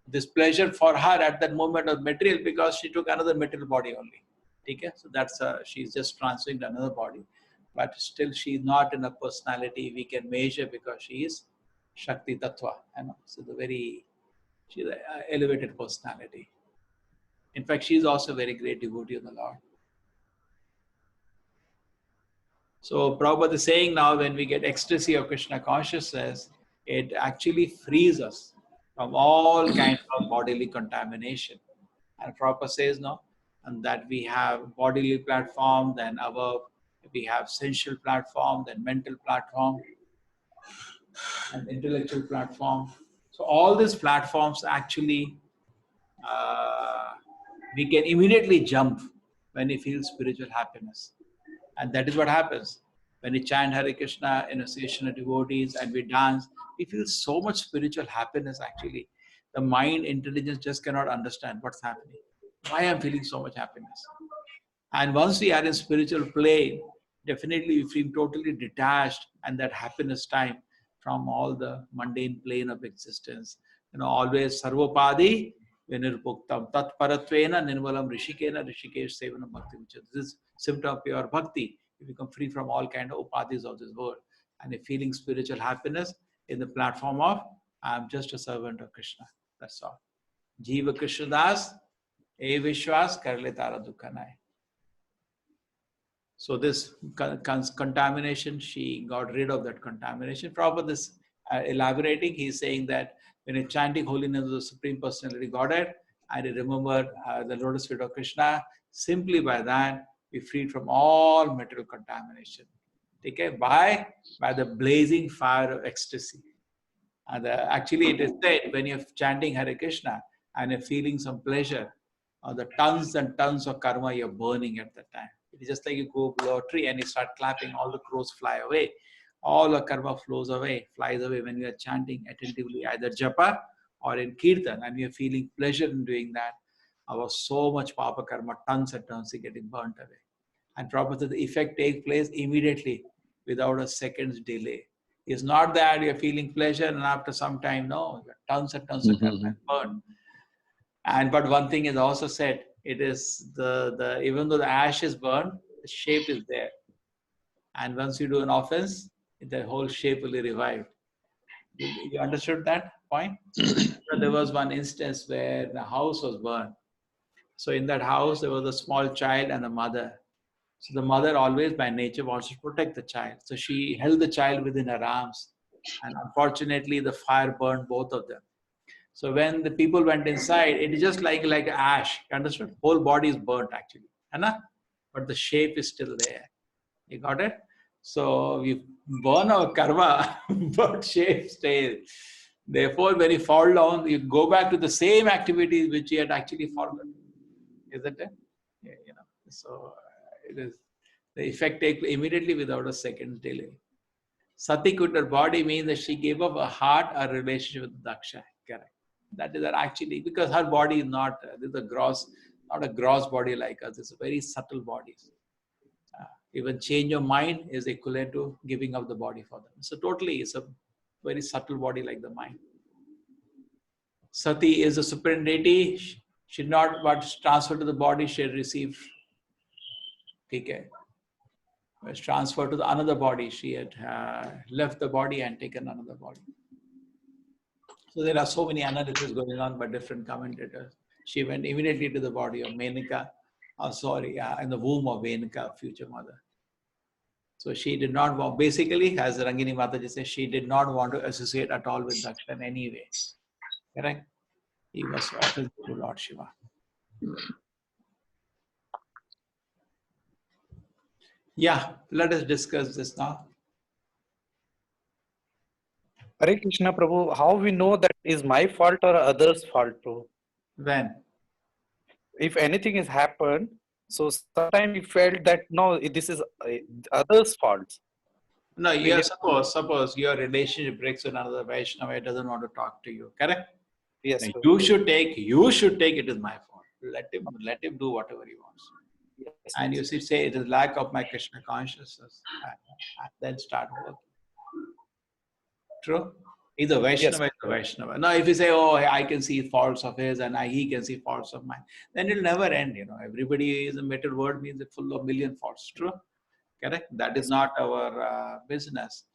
this pleasure for her at that moment of material, because she took another material body only. Okay? So that's she's just transferring to another body, but still she is not in a personality we can measure, because she is Shakti Tattva. So she's an elevated personality. In fact, she is also a very great devotee of the Lord. So Prabhupada is saying now, when we get ecstasy of Krishna consciousness, it actually frees us from all kinds of bodily contamination. And Prabhupada says no, and that we have bodily platform, then we have sensual platform, then mental platform, and intellectual platform. So all these platforms actually, we can immediately jump when we feel spiritual happiness. And that is what happens. When we chant Hare Krishna in association of devotees and we dance, we feel so much spiritual happiness actually. The mind intelligence just cannot understand what's happening. Why I'm feeling so much happiness. And once we are in spiritual plane, definitely we feel totally detached and that happiness time from all the mundane plane of existence. Always sarvopadi vinirpuktam tat paratvena nirmalam rishikena rishikesh sevanam bhakti. This is symptom of pure bhakti. You become free from all kind of upadhis of this world, and a feeling spiritual happiness in the platform of I am just a servant of Krishna. That's all. Jiva Krishna Das, E Vishwas Karle Tara Dukhanai. So this contamination, she got rid of that contamination. Prabhupada is elaborating. He's saying that when you're chanting holiness of the Supreme Personality Godhead, and you remember the lotus feet of Krishna, simply by that, we freed from all material contamination. Okay? By the blazing fire of ecstasy. And actually, it is said when you're chanting Hare Krishna and you're feeling some pleasure, the tons and tons of karma you're burning at that time. It's just like you go below a tree and you start clapping, all the crows fly away. All the karma flies away when you are chanting attentively, either japa or in kirtan, and you're feeling pleasure in doing that. Our so much papa karma, tons and tons are getting burnt away. And Prabhupada, the effect takes place immediately without a second's delay. It's not that you're feeling pleasure and after some time, no, tons and tons of karma burn. But one thing is also said, it is even though the ash is burned, the shape is there. And once you do an offense, the whole shape will be revived. You understood that point? There was one instance where the house was burned. So in that house, there was a small child and a mother. So the mother always by nature wants to protect the child. So she held the child within her arms. And unfortunately, the fire burned both of them. So when the people went inside, it is just like ash. You understood? Whole body is burnt actually. But the shape is still there. You got it? So we burn our karma, but shape stays. Therefore, when you fall down, you go back to the same activities which you had actually forgotten. Isn't it? Yeah, So it is the effect takes immediately without a second delay. Sati quit her body means that she gave up her heart, her relationship with Daksha. Correct. That is actually because her body is not not a gross body like us. It's a very subtle body. Even change of mind is equivalent to giving up the body for them. So totally, it's a very subtle body like the mind. Sati is a supreme deity. She not what transferred to the body. She had received. Okay. Was transferred to another body. She had left the body and taken another body. So there are so many analyses going on by different commentators. She went immediately to the body of Menaka, in the womb of Menaka, future mother. So she did not want, basically, as Rangini Mataji says, she did not want to associate at all with Daksha in any way. Correct? He was offensive to Lord Shiva. Yeah, let us discuss this now. Hare Krishna, Prabhu, how we know that is my fault or others' fault, Prabhu? When? If anything has happened So sometimes we felt that no, this is others' fault. No, We yeah, never- suppose your relationship breaks with another Vaishnava, it doesn't want to talk to you, correct? Yes, Now, sir. you should take it is my fault. Let him do whatever he wants. Yes, And you see, say it is lack of my Krishna consciousness, and then start working. True? He's a Vaishnava, Yes. is a Vaishnava. Now, if you say, oh, I can see faults of his and he can see faults of mine, then it'll never end. Everybody is a metal word means it's full of million faults. True? Correct? That is not our business.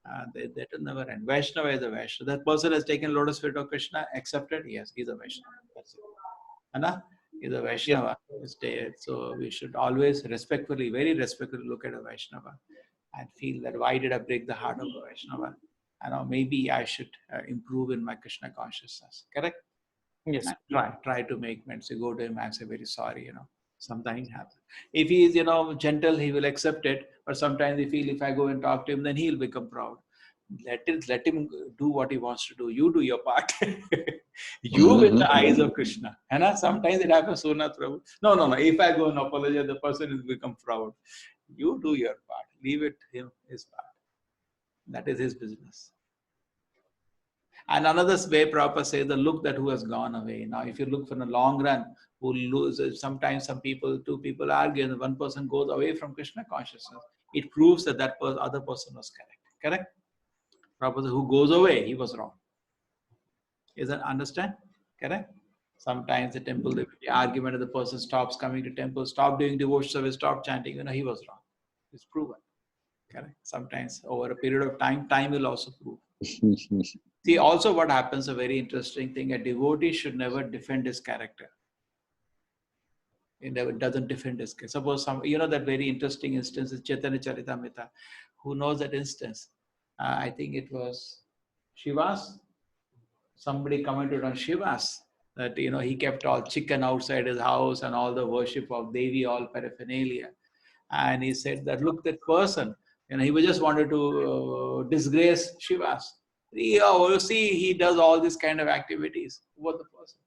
That will never end. Vaishnava is a Vaishnava. That person has taken lotus feet of Krishna, accepted. Yes, he's a Vaishnava. That's it. Anna? He's a Vaishnava. So we should always respectfully, very respectfully look at a Vaishnava and feel that why did I break the heart of a Vaishnava? Maybe I should improve in my Krishna consciousness. Correct? Yes. And try to make amends. You go to him and say, very sorry, something happens. If he is, gentle, he will accept it. But sometimes they feel if I go and talk to him, then he'll become proud. Let him do what he wants to do. You do your part. You with the eyes of Krishna. Sometimes it happens, Sonath Prabhu. No. If I go and apologize, the person will become proud. You do your part. Leave it him his part. That is his business. And another way Prabhupada says, the look that who has gone away. Now, if you look for the long run, who lose, sometimes two people argue and one person goes away from Krishna consciousness. It proves that other person was correct. Correct? Prabhupada says, who goes away, he was wrong. Is that understand? Correct? Sometimes the temple, the argument of the person stops coming to temple, stop doing devotion service, stop chanting, he was wrong. It's proven. Correct? Sometimes over a period of time will also prove. See, also what happens, a very interesting thing, a devotee should never defend his character. He never doesn't defend his character. Suppose that very interesting instance is Chaitanya Charitamrita. Who knows that instance? I think it was Shivas. Somebody commented on Shivas that, he kept all chicken outside his house and all the worship of Devi, all paraphernalia. And he said that, look, that person, he just wanted to disgrace Shivas. See, he does all these kind of activities. Who was the person?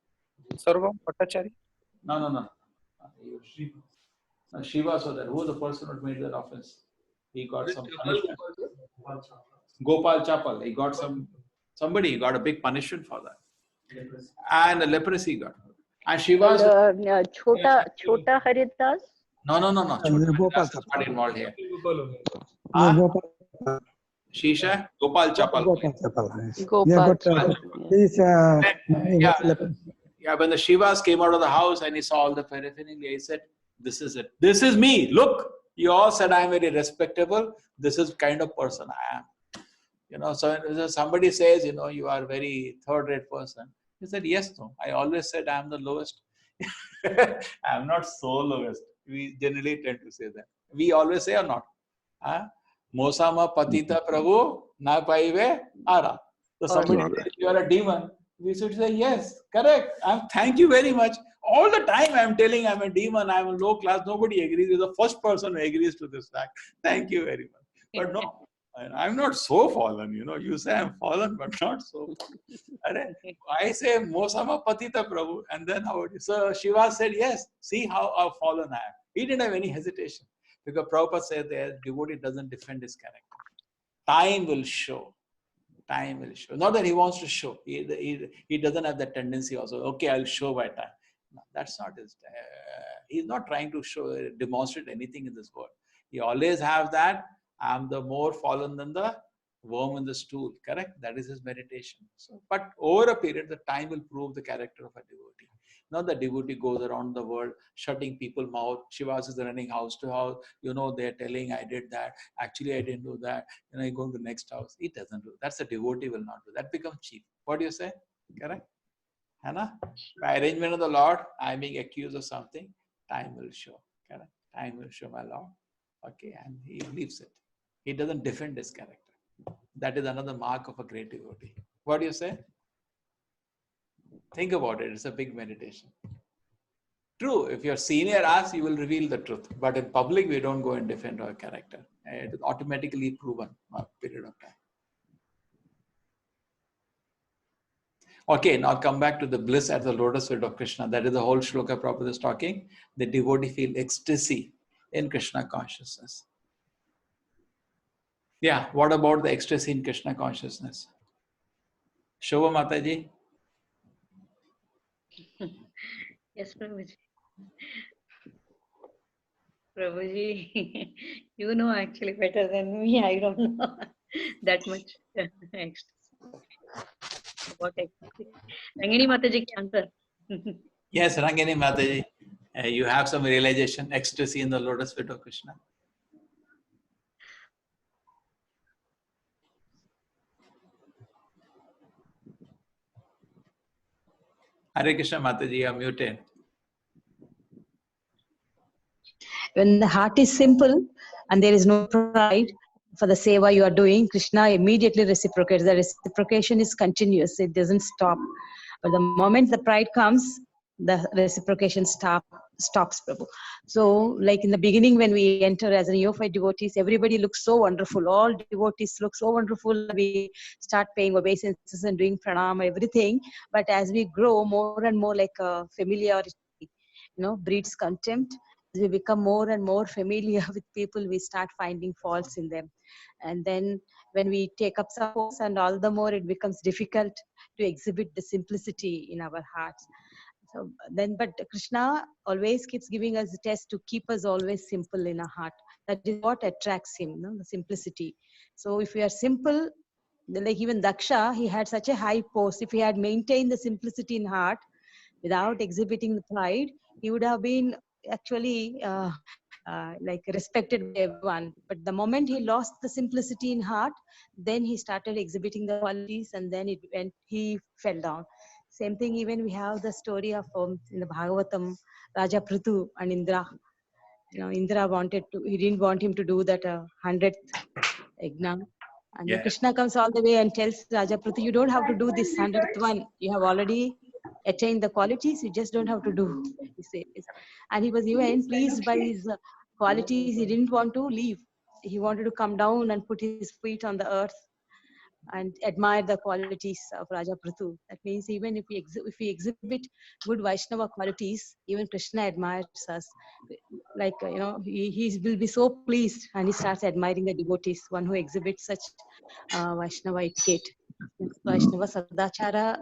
Sarvam Bhattacharya? No. Shiva, so that who was the person who made that offense? He got some punishment. Gopal Chapal. He got somebody got a big punishment for that. And the leprosy got. And Shiva. Chota Haridas? No. Chota is not involved here. Shisha? Gopal Chapal. Gopal. Yeah, when the Shivas came out of the house and he saw all the paraphernalia, he said, this is it. This is me. Look, you all said I'm very respectable. This is kind of person I am. So somebody says, you are a very third-rate person. He said, yes, no. I always said I'm the lowest. I'm not so lowest. We generally tend to say that. We always say or not? Mosama patita prabhu na paive ara. So somebody says you are a demon. We should say, yes, correct. Thank you very much. All the time I'm telling I'm a demon, I'm a low class. Nobody agrees. You're the first person who agrees to this fact. Thank you very much. But no, I'm not so fallen. You say I'm fallen, but not so fallen. I say, Mosama patita prabhu. And then so Shiva said, yes, see how fallen I am. He didn't have any hesitation. Because Prabhupada said that devotee doesn't defend his character. Time will show. Time will show. Not that he wants to show. He doesn't have that tendency also. Okay, I'll show by time. No, that's not his. He's not trying to demonstrate anything in this world. He always have that. I'm the more fallen than the worm in the stool. Correct? That is his meditation. So, but over a period, the time will prove the character of a devotee. Not the devotee goes around the world shutting people's mouth. Shivas is running house to house. They're telling I did that. Actually, I didn't do that. I go to the next house. It doesn't do. That's a devotee will not do. That becomes cheap. What do you say? Correct? Hannah? By arrangement of the Lord, I'm being accused of something. Time will show. Correct? Time will show my Lord. Okay, and he leaves it. He doesn't defend his character. That is another mark of a great devotee. What do you say? Think about it. It's a big meditation. True, if your senior asks, you will reveal the truth. But in public, we don't go and defend our character. It is automatically proven a period of time. Okay, now come back to the bliss at the lotus feet of Krishna. That is the whole shloka Prabhupada is talking. The devotee feel ecstasy in Krishna consciousness. Yeah, what about the ecstasy in Krishna consciousness? Shobha Mataji? Yes, Prabhuji. Prabhuji, you know actually better than me. I don't know that much ecstasy. About ecstasy. Rangini Mataji can answer. Yes, Rangini Mataji. You have some realization, ecstasy in the lotus feet of Krishna. Hare Krishna Mataji, you are muted. When the heart is simple and there is no pride for the seva you are doing, Krishna immediately reciprocates. The reciprocation is continuous, it doesn't stop. But the moment the pride comes, the reciprocation stops, Prabhu. So, like in the beginning, when we enter as a neophyte devotees, everybody looks so wonderful. All devotees look so wonderful. We start paying obeisances and doing pranam, everything. But as we grow more and more, like familiarity, breeds contempt. As we become more and more familiar with people, we start finding faults in them. And then when we take up some posts, and all the more it becomes difficult to exhibit the simplicity in our hearts. So then, but Krishna always keeps giving us a test to keep us always simple in our heart. That is what attracts him, the simplicity. So if we are simple, like even Daksha, he had such a high post. If he had maintained the simplicity in heart without exhibiting the pride, he would have been actually like respected by everyone. But the moment he lost the simplicity in heart, then he started exhibiting the qualities, and then he fell down. Same thing, even we have the story of in the Bhagavatam, Raja Prithu and Indra. Indra he didn't want him to do that 100th yajna. And then Krishna comes all the way and tells Raja Prithu, you don't have to do this 100th one. You have already attained the qualities, you just don't have to do. He says. And he was even pleased by his qualities. He didn't want to leave. He wanted to come down and put his feet on the earth and admire the qualities of Raja Prithu. That means even if we exhibit good Vaishnava qualities, even Krishna admires us. Like, he will be so pleased, and he starts admiring the devotees, one who exhibits such Vaishnava etiquette. Vaishnava Sadachara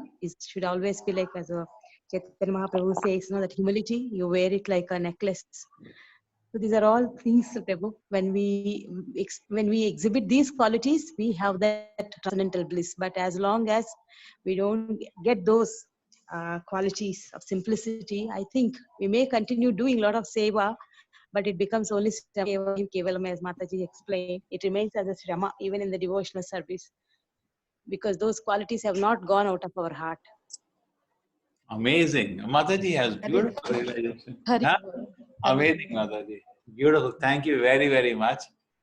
should always be like, as a Chaitanya Mahaprabhu says, that humility, you wear it like a necklace. So these are all things, Prabhu. When we exhibit these qualities, we have that transcendental bliss. But as long as we don't get those qualities of simplicity, I think we may continue doing a lot of seva, but it becomes only kevalam, as Mataji explained. It remains as a shrama even in the devotional service, because those qualities have not gone out of our heart. Amazing. Mataji has beautiful realization. Huh? Amazing, Mataji. Beautiful. Thank you very, very much.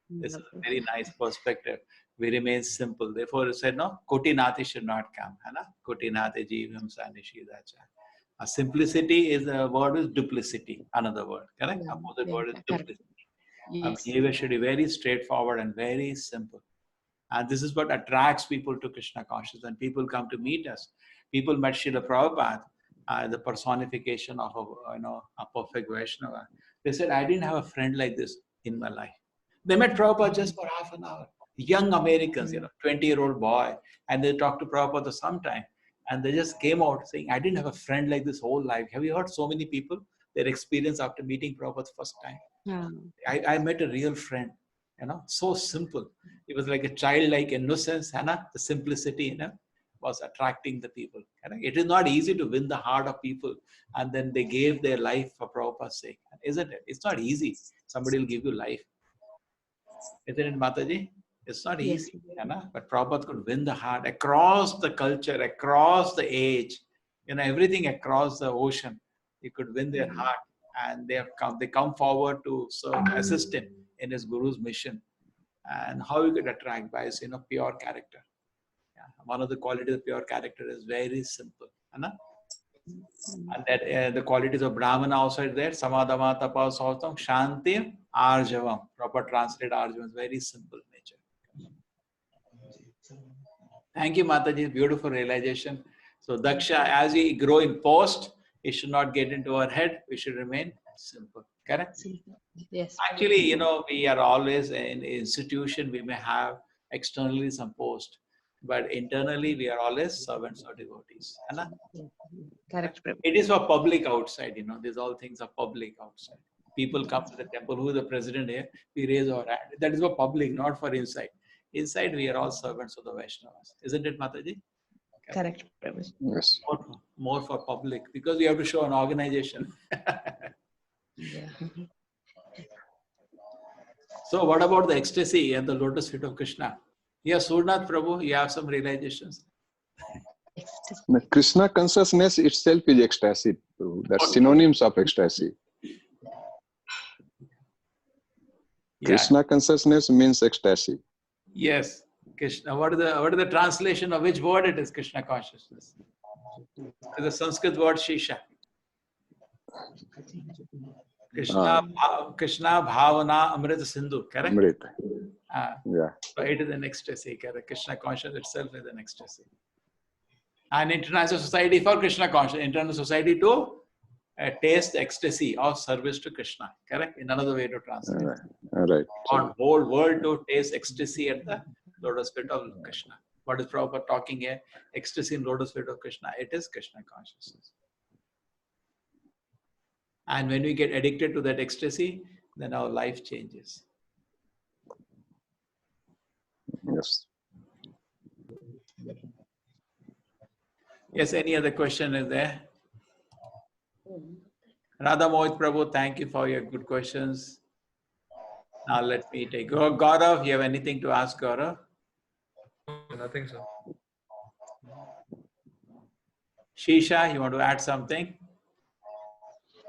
This is a very nice perspective. We remain simple. Therefore, it said, no, Koti Nati should not come. Koti Nati Jeevam Sanishidacha. Simplicity is the word is duplicity. Another word. Correct? Opposite word is duplicity. Yes. Behavior should be very straightforward and very simple. And this is what attracts people to Krishna consciousness. When people come to meet us, people met Srila Prabhupada, the personification of a perfect Vaishnava. They said, I didn't have a friend like this in my life. They met Prabhupada just for half an hour. Young Americans, 20-year-old boy, and they talked to Prabhupada sometime. And they just came out saying, I didn't have a friend like this whole life. Have you heard so many people, their experience after meeting Prabhupada first time? Yeah. I met a real friend, so simple. It was like a childlike innocence, the simplicity, was attracting the people. It is not easy to win the heart of people, and then they gave their life for Prabhupada's sake, isn't it? It's not easy. Somebody will give you life. Isn't it, Mataji? It's not easy, but Prabhupada could win the heart across the culture, across the age, everything across the ocean. He could win their heart, and they come forward to serve, assist him in his guru's mission. And how you could attract by his pure character. One of the qualities of pure character is very simple. And that the qualities of Brahmana also is there. Samadhama, tapa, sautam, shanti, arjavam. Proper translate arjavam is very simple nature. Thank you, Mataji. Beautiful realization. So Daksha, as we grow in post, it should not get into our head. We should remain simple. Correct? Yes. Actually, we are always in institution. We may have externally some post, but internally we are always servants or devotees. है ना? Correct. It is for public outside. These all things are public outside. People come to the temple. Who is the president here? We raise our hand. That is for public, not for inside. Inside, we are all servants of the Vaishnavas. Isn't it, Mataji? Correct, Prabhuji. Yes. More for public, because we have to show an organization. Yeah. So what about the ecstasy and the lotus feet of Krishna? Yes, Surnath Prabhu, you have some realizations. The Krishna consciousness itself is ecstasy. That's synonyms of ecstasy. Yeah. Krishna consciousness means ecstasy. Yes. Krishna. What is the translation of which word it is? Krishna consciousness. It's the Sanskrit word Shisha. Krishna Bhavana Amrita Sindhu. Correct? Amrit. Yeah. So it is an ecstasy. Correct? Krishna consciousness itself is an ecstasy. And International Society for Krishna Consciousness, International Society to taste the ecstasy of service to Krishna. Correct? In another way to translate. Right. On whole world to taste ecstasy at the lotus feet of Krishna. What is Prabhupada talking here? Ecstasy in lotus feet of Krishna. It is Krishna consciousness. And when we get addicted to that ecstasy, then our life changes. Yes. Yes, any other question is there? Radha Mohit Prabhu, thank you for your good questions. Now let me take Gaurav. You have anything to ask, Gaurav? Nothing, sir. Shisha, you want to add something?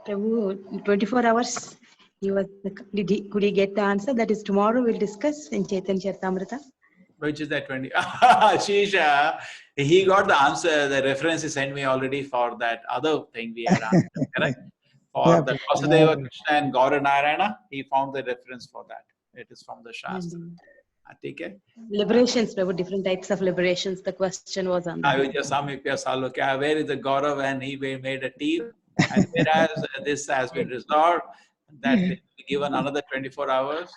Prabhu, 24 hours. Could he get the answer? That is tomorrow we'll discuss in Chaitanya Charitamrita. Which is that 20? Shisha, he got the answer. The reference he sent me already for that other thing we had answered, correct? For the Vasudeva Krishna and Gaura Narayana, he found the reference for that. It is from the Shastra. Okay? Liberations, Prabhu, different types of liberations. The question was on that. Where is the Gaurav? And he made a team. And whereas this has been resolved, that will be given another 24 hours.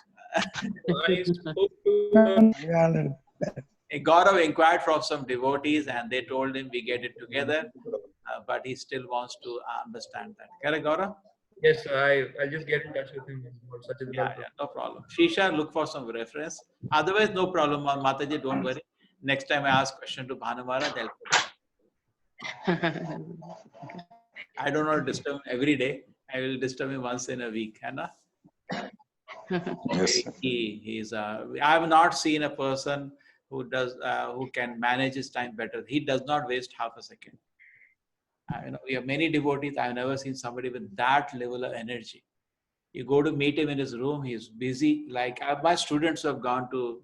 Gaurav inquired from some devotees and they told him we get it together, but he still wants to understand that. Correct, Gaurav? Yes, I'll just get in touch with him. Yeah, no problem. Shisha, look for some reference. Otherwise, no problem. Mataji, don't worry. Next time I ask question to Bhanumara, they'll put it. I don't want to disturb him every day. I will disturb him once in a week. Anna? Yes. I have not seen a person who can manage his time better. He does not waste half a second. We have many devotees. I've never seen somebody with that level of energy. You go to meet him in his room, he's busy. Like my students have gone to,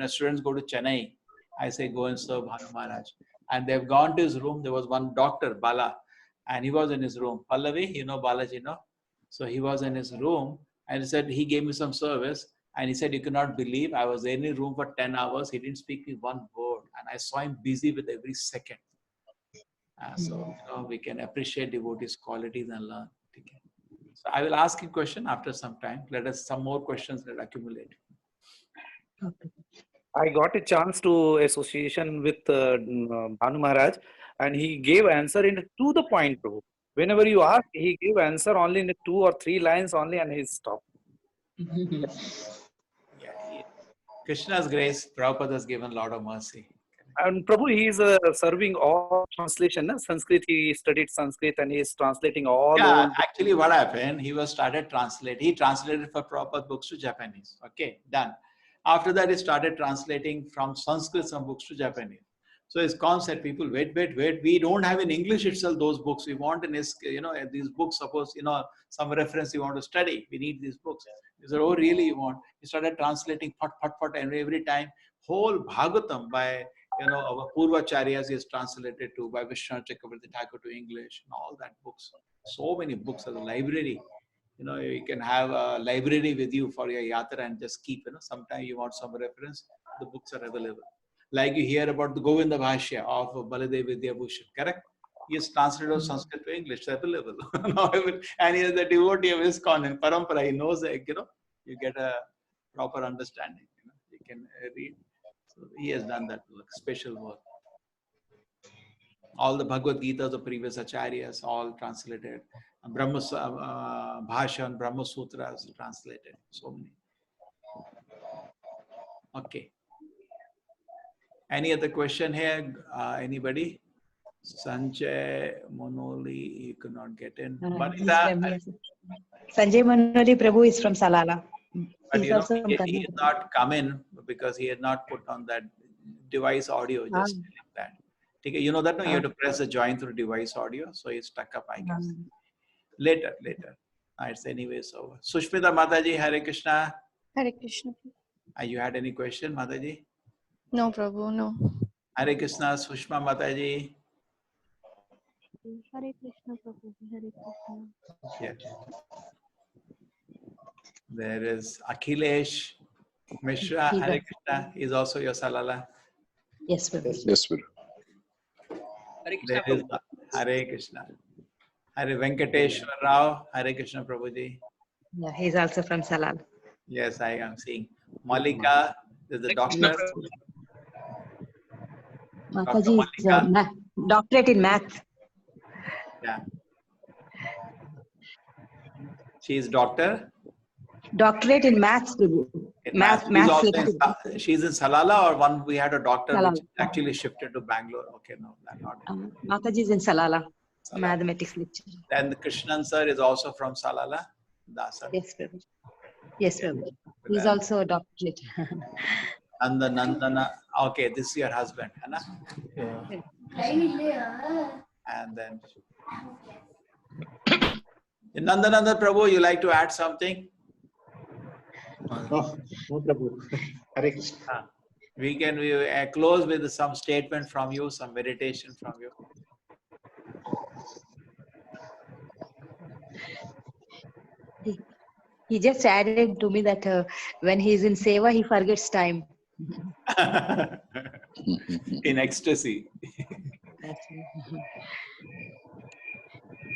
students go to Chennai. I say, go and serve Bhanu Maharaj. And they've gone to his room. There was one doctor, Bala, and he was in his room. Pallavi, Balaji, So he was in his room and he said, he gave me some service. And he said, you cannot believe I was in his room for 10 hours. He didn't speak me one word. And I saw him busy with every second. So we can appreciate devotees' qualities and learn. Okay. So I will ask a question after some time. Let us some more questions that accumulate. Okay. I got a chance to association with Bhanu Maharaj, and he gave answer to the point. Bro. Whenever you ask, he gave answer only in 2 or 3 lines only, and he stopped. Krishna's grace, Prabhupada has given a lot of mercy. And Prabhu, he is serving all translation. Sanskrit, he studied Sanskrit and he is translating all. Yeah, actually what happened, he translated for Prabhupada books to Japanese. Okay, done. After that, he started translating from Sanskrit some books to Japanese. So his concept, people, wait. We don't have in English itself those books. We want in his, these books, suppose, some reference you want to study. We need these books. He said, oh, really you want? He started translating and every time. Whole Bhagavatam by, our Purvacharyas is translated to by Vishnu Chakravarti Thakur to English and all that books. So many books as a library. You can have a library with you for your yatra and just keep, sometime you want some reference, the books are available. Like you hear about the Govinda Bhashya of Baladev Vidyabhushan, correct? He is translated from Sanskrit to English, available. Now, and he is the devotee of ISKCON in Parampara. He knows, you get a proper understanding. You can read. So he has done that work, special work. All the Bhagavad Gita's of previous acharyas, all translated. Brahma Bhashan, Brahma Sutras translated. So many. Okay. Any other question here? Anybody? Sanjay Monoli, he could not get in. Sanjay Manoli Prabhu is from Salala. But He's also from he Karnataka. did not come in because he had not put on that device audio, just like that. Okay, you know that, no? You have to press the join through device audio, so he's stuck up, I guess. Later. It's anyways over. Sushmita Mataji, Hare Krishna. Hare Krishna. You had any question, Mataji? No, Prabhu, no. Hare Krishna, Sushma Mataji. Hare Krishna, Prabhu. Hare Krishna. Yeah. There is Akhilesh Mishra, Hare Krishna. He's also your Salala. Yes, Prabhu. Yes, Guru. There is Hare Krishna. Hare Venkateshwar Rao, Hare Krishna Prabhuji. Yeah, he's also from Salala. Yes, I am seeing. Malika, there's a doctor. Mataji is doctorate in math. Yeah. She is doctor. Doctorate in maths, Prabhu. Math She's in Salala, or one we had a doctor Salala. which actually shifted to Bangalore. Okay, no, not. Mataji is in Salala. Mathematics lecturer. And Krishnan sir is also from Salala. Dasa. Yes, Prabhu. Yes, Prabhu. He's also a doctorate. Nandana. Okay, this is your husband, Anna. Yeah. And then Nandananda Prabhu, you like to add something? No, Prabhu. Hare Krishna. We can close with some statement from you, some meditation from you. He just added to me that when he's in seva, he forgets time. In ecstasy.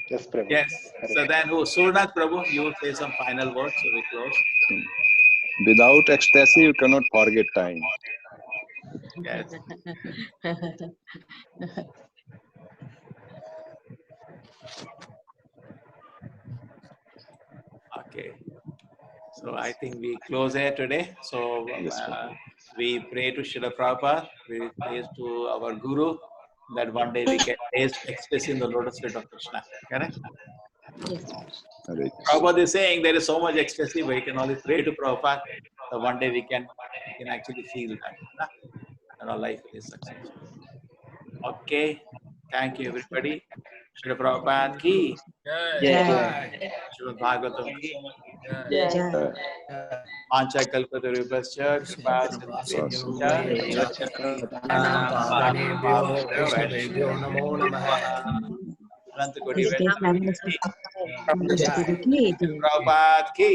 Yes, Prabhu. Yes. So then, Surnath Prabhu, you will say some final words, so we close. Without ecstasy, you cannot forget time. Yes. Okay. So I think we close here today. So we pray to Srila Prabhupada, we pray to our Guru that one day we can taste ecstasy in the lotus feet of Krishna. Correct? Yes. Prabhupada is saying there is so much ecstasy, but we can only pray to Prabhupada that one day we can actually feel that. And our life is successful. Okay. Thank you, everybody. Srila Prabhupada ki. Srimad Bhagavatam ki. Pancha kalpatarubhascha kripa Prabhupada ki.